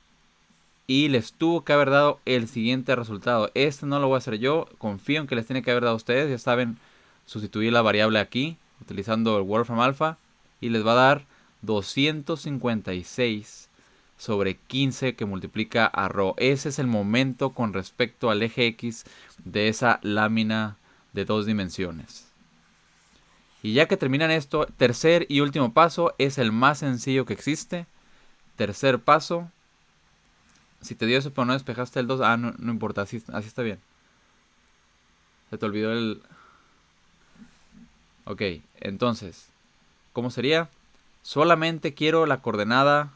Y les tuvo que haber dado el siguiente resultado. Este no lo voy a hacer yo. Confío en que les tiene que haber dado a ustedes. Ya saben, sustituir la variable aquí, utilizando el Wolfram Alpha. Y les va a dar 256 sobre 15 que multiplica a rho. Ese es el momento con respecto al eje X de esa lámina de 2 dimensiones. Y ya que terminan esto, tercer y último paso es el más sencillo que existe. Tercer paso. Si te dio eso pero no despejaste el 2, no importa, así está bien. Se te olvidó el... Ok, entonces, ¿cómo sería? Solamente quiero la coordenada,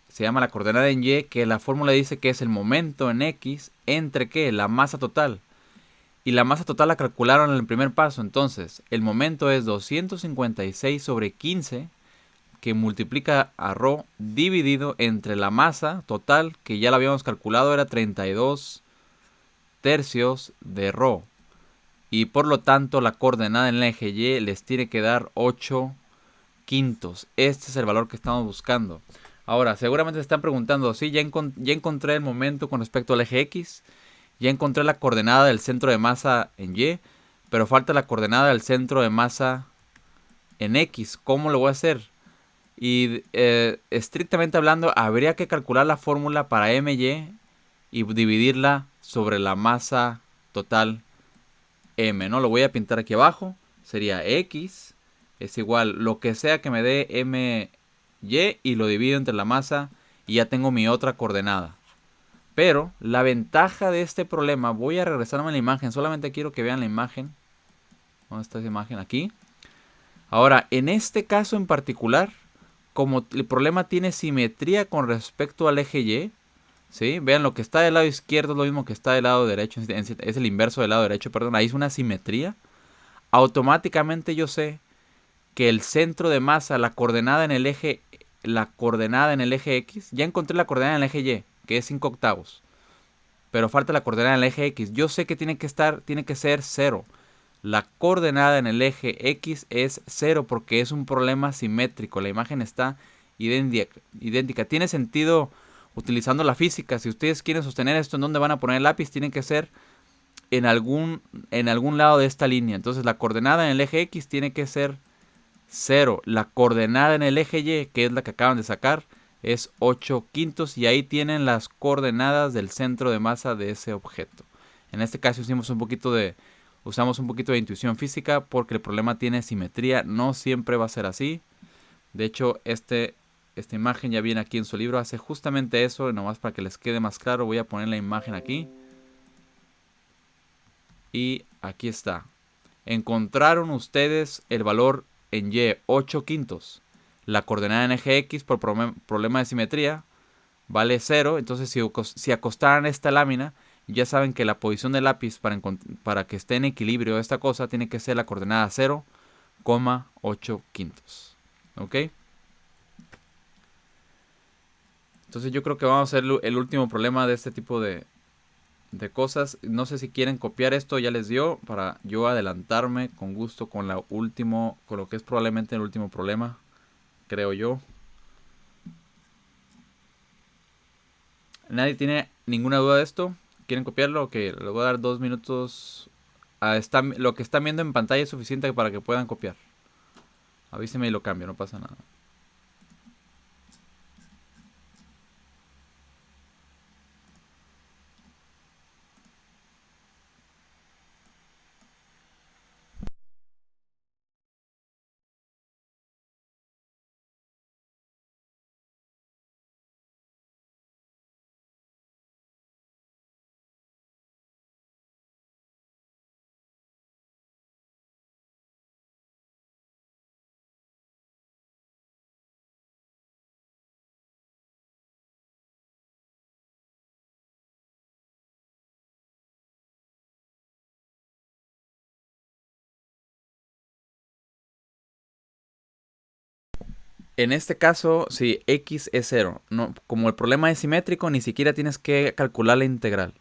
se llama la coordenada en Y, que la fórmula dice que es el momento en X entre ¿qué? La masa total. Y la masa total la calcularon en el primer paso, entonces, el momento es 256 sobre 15, que multiplica a rho dividido entre la masa total, que ya la habíamos calculado, era 32 tercios de rho. Y por lo tanto la coordenada en el eje Y les tiene que dar 8 quintos. Este es el valor que estamos buscando. Ahora, seguramente se están preguntando, sí, ya encontré el momento con respecto al eje X. Ya encontré la coordenada del centro de masa en Y. Pero falta la coordenada del centro de masa en X. ¿Cómo lo voy a hacer? Y estrictamente hablando, habría que calcular la fórmula para MY y dividirla sobre la masa total M, ¿no? Lo voy a pintar aquí abajo. Sería X es igual lo que sea que me dé MY y lo divido entre la masa y ya tengo mi otra coordenada. Pero la ventaja de este problema, voy a regresarme a la imagen, solamente quiero que vean la imagen. ¿Dónde está esa imagen? Aquí. Ahora, en este caso en particular, como el problema tiene simetría con respecto al eje Y, ¿sí? Vean, lo que está del lado izquierdo es lo mismo que está del lado derecho, es el inverso del lado derecho, perdón, ahí es una simetría. Automáticamente yo sé que el centro de masa, la coordenada en el eje X, ya encontré la coordenada en el eje Y, que es 5 octavos. Pero falta la coordenada en el eje X. Yo sé que tiene que ser 0. La coordenada en el eje X es 0 porque es un problema simétrico. La imagen está idéntica. Tiene sentido utilizando la física. Si ustedes quieren sostener esto, ¿en dónde van a poner el lápiz? Tiene que ser en algún lado de esta línea. Entonces la coordenada en el eje X tiene que ser 0. La coordenada en el eje Y, que es la que acaban de sacar, es 8 quintos. Y ahí tienen las coordenadas del centro de masa de ese objeto. En este caso usamos un poquito de intuición física porque el problema tiene simetría. No siempre va a ser así. De hecho, esta imagen ya viene aquí en su libro. Hace justamente eso. Y nomás para que les quede más claro, voy a poner la imagen aquí. Y aquí está. Encontraron ustedes el valor en Y, 8 quintos. La coordenada en eje X por problema de simetría vale 0. Entonces si acostaran esta lámina, ya saben que la posición del lápiz para que esté en equilibrio esta cosa tiene que ser la coordenada 0,8 quintos. ¿Ok? Entonces yo creo que vamos a hacer el último problema de este tipo de cosas. No sé si quieren copiar esto, ya les dio, para yo adelantarme con gusto con lo que es probablemente el último problema, creo yo. ¿Nadie tiene ninguna duda de esto? ¿Quieren copiarlo? Ok, les voy a dar 2 minutos. Lo que están viendo en pantalla es suficiente para que puedan copiar. Avíseme y lo cambio, no pasa nada. En este caso, si x es cero. No, como el problema es simétrico, ni siquiera tienes que calcular la integral.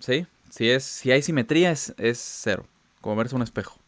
¿Sí? Si hay simetría, es cero. Como verse un espejo.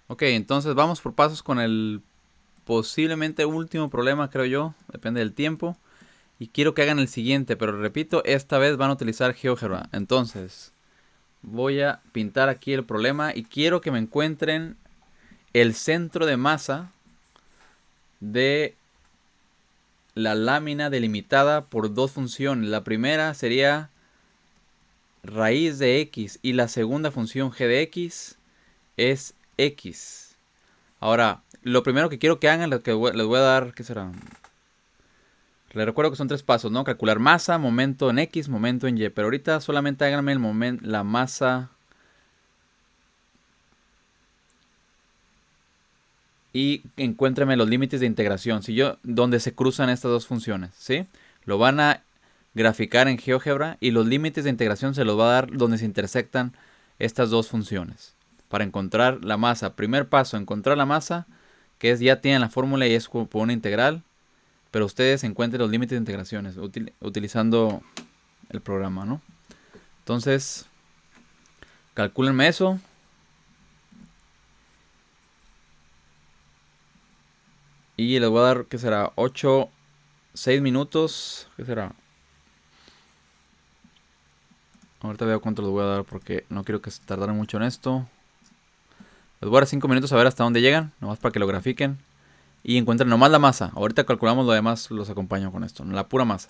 Ok, entonces vamos por pasos con el posiblemente último problema, creo yo. Depende del tiempo. Y quiero que hagan el siguiente, pero repito, esta vez van a utilizar GeoGebra. Entonces, voy a pintar aquí el problema y quiero que me encuentren el centro de masa de la lámina delimitada por dos funciones. La primera sería raíz de x y la segunda función g de x es x. Ahora, lo primero que quiero que hagan, lo que les voy a dar, ¿qué será? Les recuerdo que son tres pasos, ¿no? Calcular masa, momento en x, momento en y. Pero ahorita solamente háganme la masa y encuéntrenme los límites de integración. Si yo, donde se cruzan estas dos funciones, ¿sí? Lo van a graficar en GeoGebra y los límites de integración se los va a dar donde se intersectan estas dos funciones. Para encontrar la masa. Primer paso, encontrar la masa, que es ya tienen la fórmula y es por una integral. Pero ustedes encuentren los límites de integraciones utilizando el programa, ¿no? Entonces, calcúlenme eso. Y les voy a dar, ¿qué será? 8, 6 minutos. ¿Qué será? Ahorita veo cuánto les voy a dar porque no quiero que se tardaran mucho en esto. Les voy a dar 5 minutos a ver hasta dónde llegan. Nomás para que lo grafiquen. Y encuentren nomás la masa. Ahorita calculamos lo demás, los acompaño con esto. La pura masa.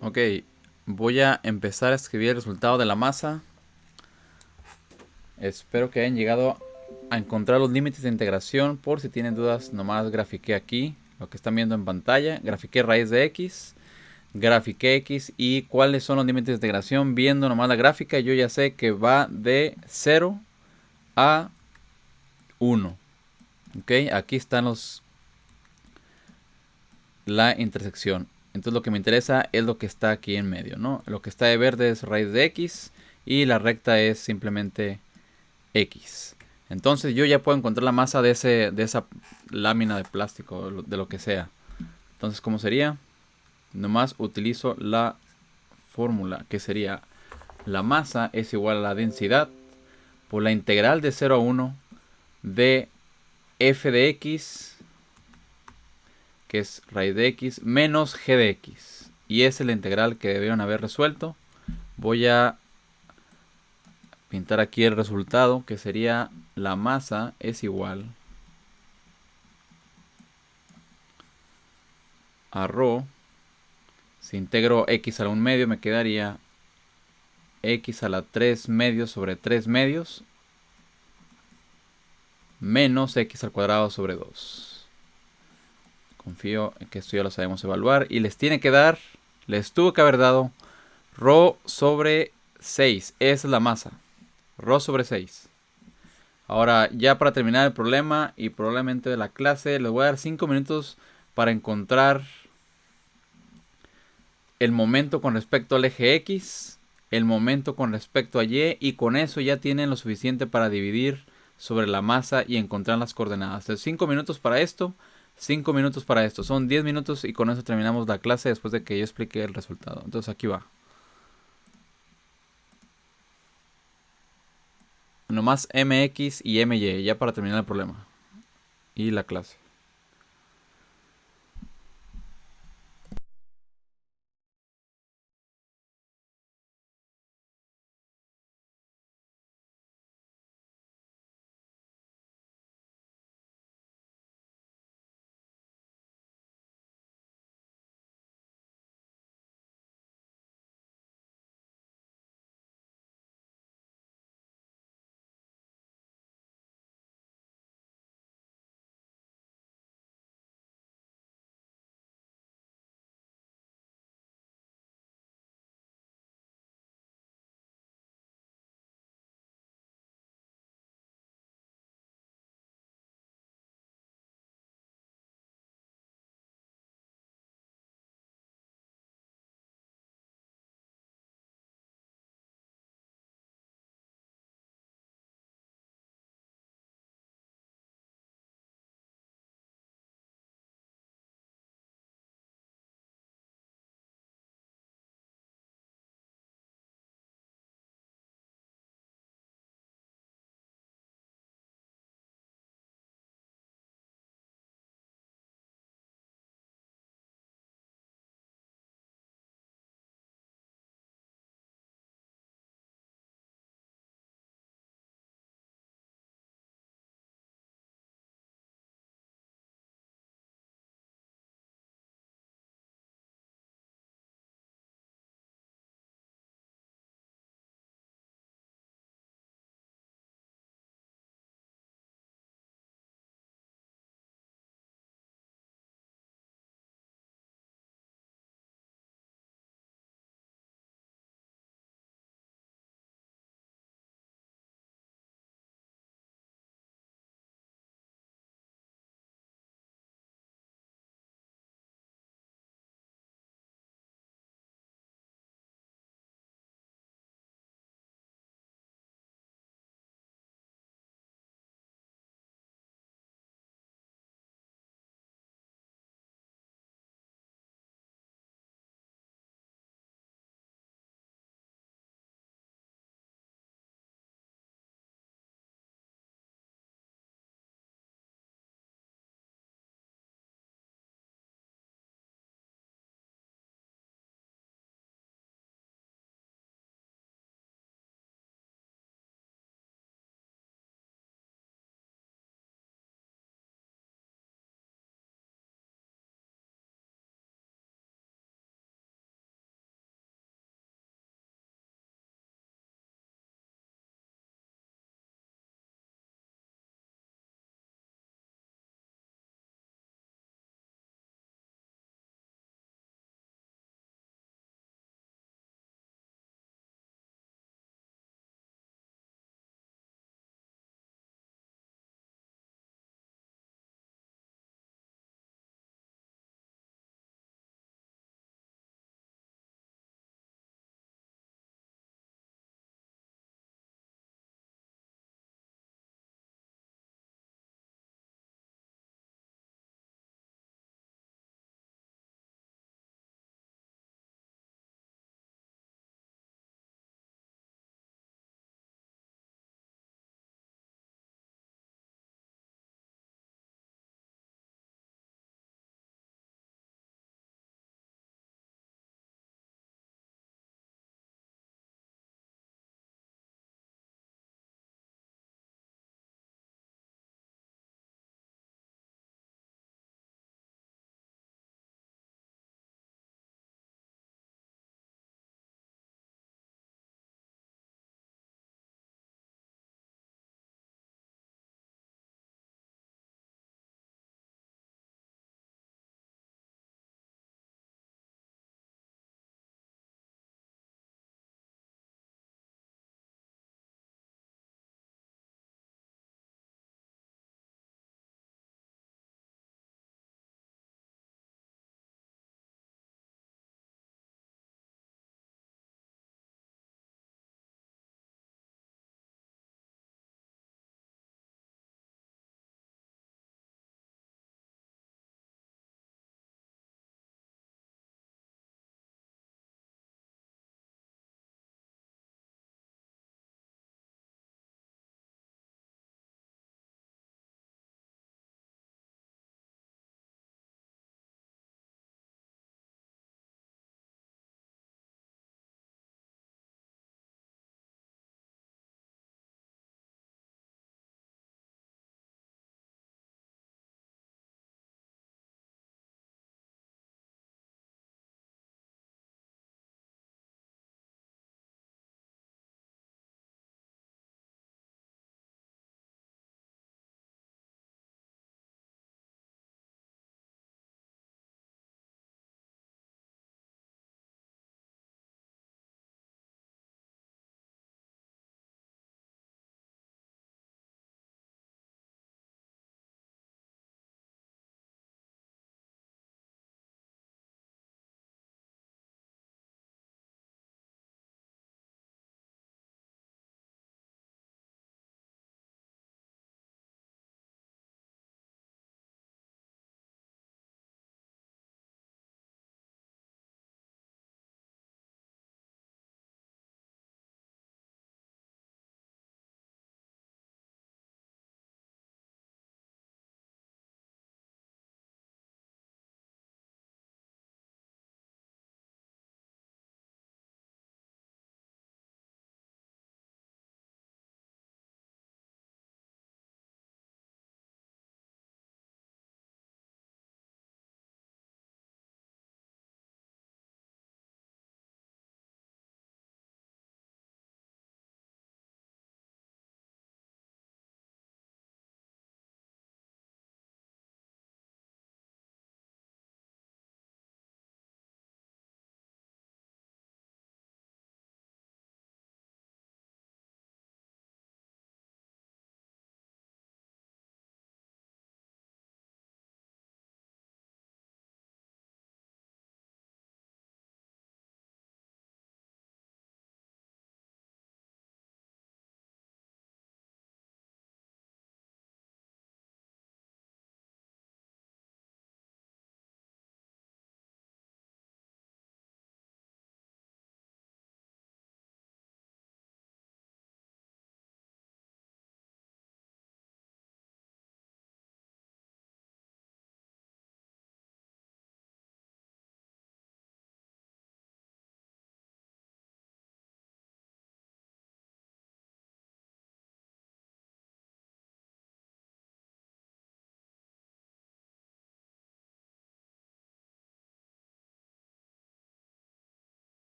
Ok, voy a empezar a escribir el resultado de la masa. Espero que hayan llegado a encontrar los límites de integración. Por si tienen dudas, nomás grafiqué aquí lo que están viendo en pantalla. Grafiqué raíz de x, grafiqué x y cuáles son los límites de integración. Viendo nomás la gráfica, yo ya sé que va de 0 a 1. Ok, aquí están la intersección. Entonces lo que me interesa es lo que está aquí en medio, ¿no? Lo que está de verde es raíz de x y la recta es simplemente x. Entonces yo ya puedo encontrar la masa de esa lámina de plástico, de lo que sea. Entonces, ¿cómo sería? Nomás utilizo la fórmula, que sería la masa es igual a la densidad por la integral de 0 a 1 de f de x, que es raíz de x, menos g de x. Y esa es la integral que debieron haber resuelto. Voy a pintar aquí el resultado, que sería la masa es igual a ρ. Si integro x a la 1 medio, me quedaría x a la 3 medios sobre 3 medios menos x al cuadrado sobre 2. Confío en que esto ya lo sabemos evaluar. Y les tuvo que haber dado ρ sobre 6. Esa es la masa. ρ sobre 6. Ahora, ya para terminar el problema y probablemente de la clase, les voy a dar 5 minutos para encontrar el momento con respecto al eje X, el momento con respecto a Y, y con eso ya tienen lo suficiente para dividir sobre la masa y encontrar las coordenadas. Entonces, 5 minutos para esto, 5 minutos para esto. Son 10 minutos y con eso terminamos la clase después de que yo explique el resultado. Entonces, aquí va. Nomás MX y MY, ya para terminar el problema. Y la clase.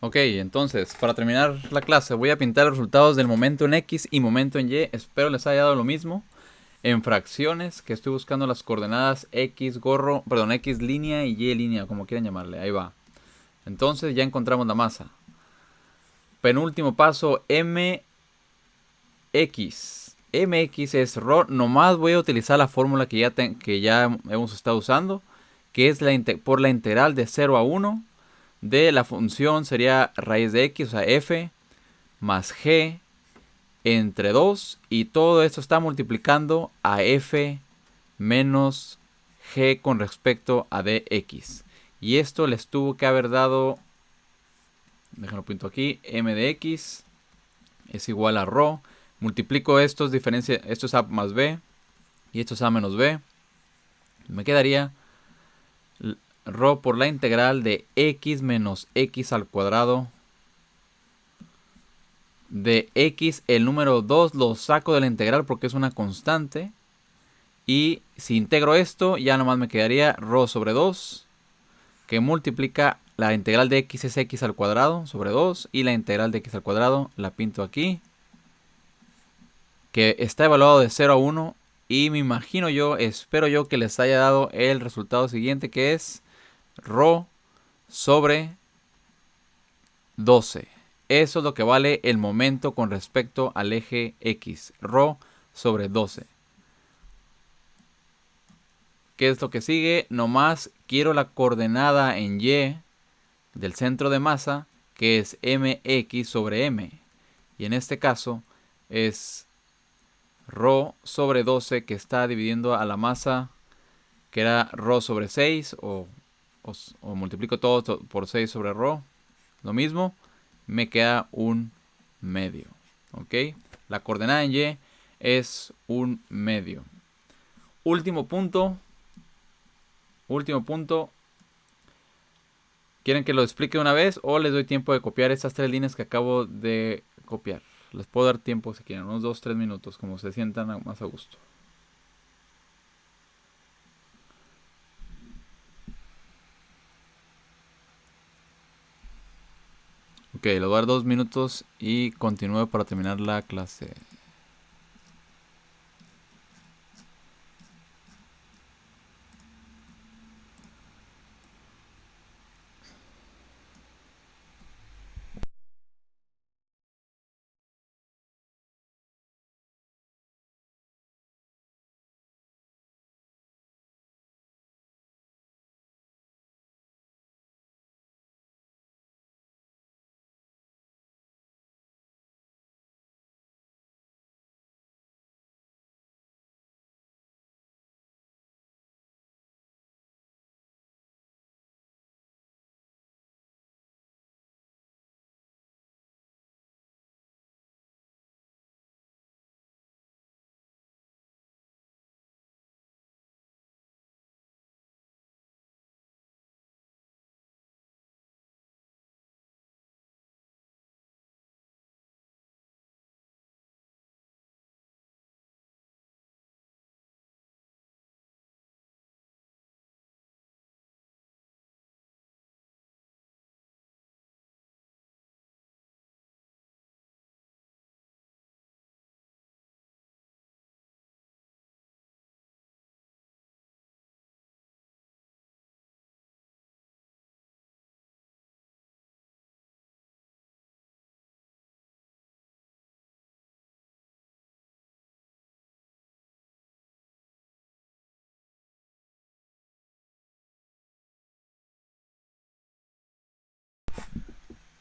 Ok, entonces, para terminar la clase, voy a pintar los resultados del momento en X y momento en Y. Espero les haya dado lo mismo. En fracciones, que estoy buscando las coordenadas X gorro, perdón, X línea y Y línea, como quieran llamarle. Ahí va. Entonces ya encontramos la masa. Penúltimo paso, MX. MX es ρ. Nomás voy a utilizar la fórmula que ya hemos estado usando, que es por la integral de 0 a 1 de la función sería raíz de X, o sea, F más G entre 2. Y todo esto está multiplicando a F menos G con respecto a dx. Y esto les tuvo que haber dado, déjenlo pinto aquí, m de x es igual a ρ. Multiplico estos, esto es a más b y esto es a menos b. Me quedaría ρ por la integral de x menos x al cuadrado de x. El número 2 lo saco de la integral porque es una constante. Y si integro esto, ya nomás me quedaría ρ sobre 2, que multiplica la integral de x es x al cuadrado sobre 2. Y la integral de x al cuadrado la pinto aquí, que está evaluado de 0 a 1. Y me imagino yo, espero yo que les haya dado el resultado siguiente, que es ρ sobre 12. Eso es lo que vale el momento con respecto al eje X. ρ sobre 12. ¿Qué es lo que sigue? Nomás quiero la coordenada en Y del centro de masa, que es mx sobre m. Y en este caso es ρ sobre 12, que está dividiendo a la masa, que era ρ sobre 6, o multiplico todo por 6 sobre ρ. Lo mismo, me queda un medio. ¿Ok? La coordenada en Y es un medio. Último punto. Último punto. ¿Quieren que lo explique una vez o les doy tiempo de copiar estas 3 líneas que acabo de copiar? Les puedo dar tiempo si quieren, unos 2-3 minutos, como se sientan más a gusto. Ok, les voy a dar 2 minutos y continúo para terminar la clase.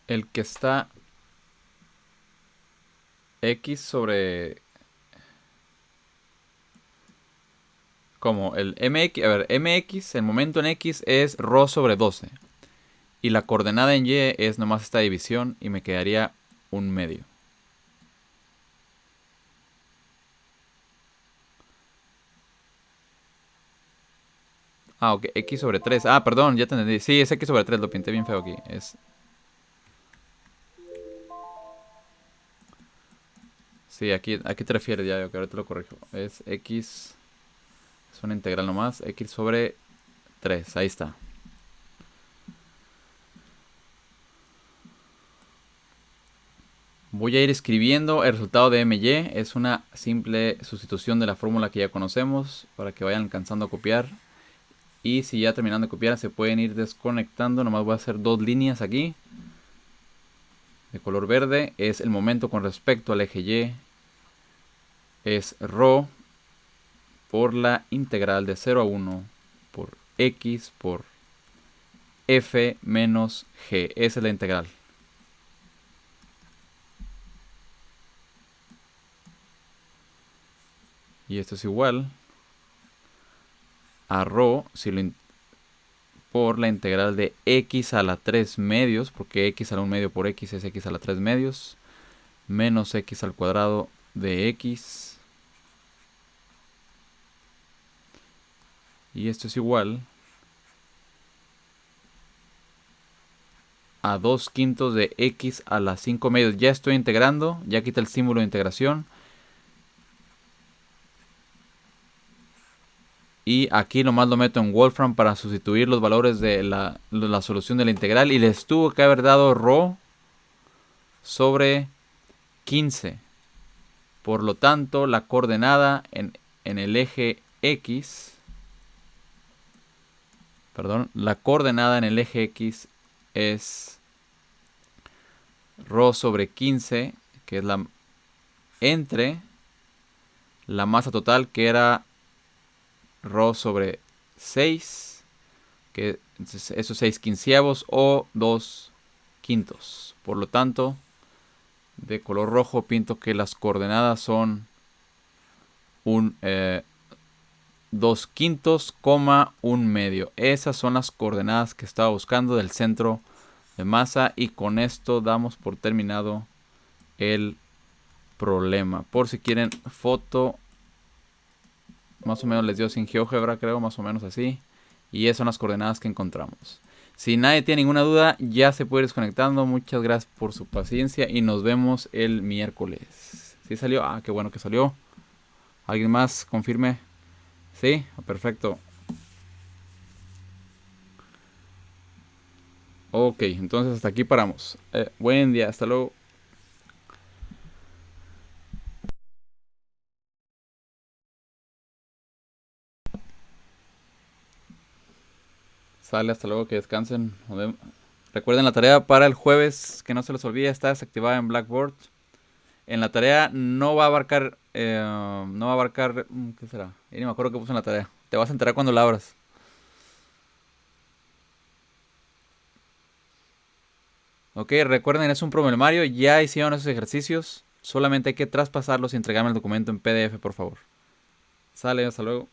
El que está x sobre... ¿Cómo? El mx, a ver, mx, el momento en x es ρ sobre 12. Y la coordenada en y es nomás esta división y me quedaría un medio. Ah, ok, x sobre 3. Ah, perdón, ya te entendí. Sí, es x sobre 3, lo pinté bien feo aquí. Sí, aquí te refieres ya, que ahora te lo corrijo. Es x, es una integral nomás, x sobre 3, ahí está. Voy a ir escribiendo el resultado de MY. Es una simple sustitución de la fórmula que ya conocemos para que vayan alcanzando a copiar. Y si ya terminando de copiar se pueden ir desconectando. Nomás voy a hacer 2 líneas aquí. De color verde es el momento con respecto al eje Y. Es ρ por la integral de 0 a 1 por x por f menos g. Esa es la integral. Y esto es igual a ρ por la integral de x a la 3 medios, porque x a la 1 medio por x es x a la 3 medios, menos x al cuadrado de x. Y esto es igual a 2 quintos de x a la 5 medios. Ya estoy integrando, ya quita el símbolo de integración. Y aquí nomás lo meto en Wolfram para sustituir los valores de la solución de la integral. Y les tuvo que haber dado ρ sobre 15. Por lo tanto, la coordenada en el eje X... Perdón, la coordenada en el eje X es ρ sobre 15, que es la entre la masa total, que era ρ sobre 6, que esos 6 quinceavos o 2 quintos. Por lo tanto, de color rojo pinto que las coordenadas son un 2 quintos, un medio. Esas son las coordenadas que estaba buscando del centro de masa. Y con esto damos por terminado el problema. Por si quieren foto, más o menos les dio sin GeoGebra, creo, más o menos así. Y esas son las coordenadas que encontramos. Si nadie tiene ninguna duda, ya se puede ir desconectando. Muchas gracias por su paciencia y nos vemos el miércoles. ¿Sí salió? Ah, qué bueno que salió. ¿Alguien más? Confirme. Sí, perfecto. Ok, entonces hasta aquí paramos. Buen día, hasta luego. Sale, hasta luego, que descansen. Recuerden la tarea para el jueves, que no se les olvide, está desactivada en Blackboard. En la tarea no va a abarcar, ¿qué será? Ya ni me acuerdo qué puse en la tarea. Te vas a enterar cuando la abras. Ok, recuerden, es un problemario, ya hicieron esos ejercicios. Solamente hay que traspasarlos y entregarme el documento en PDF, por favor. Sale, hasta luego.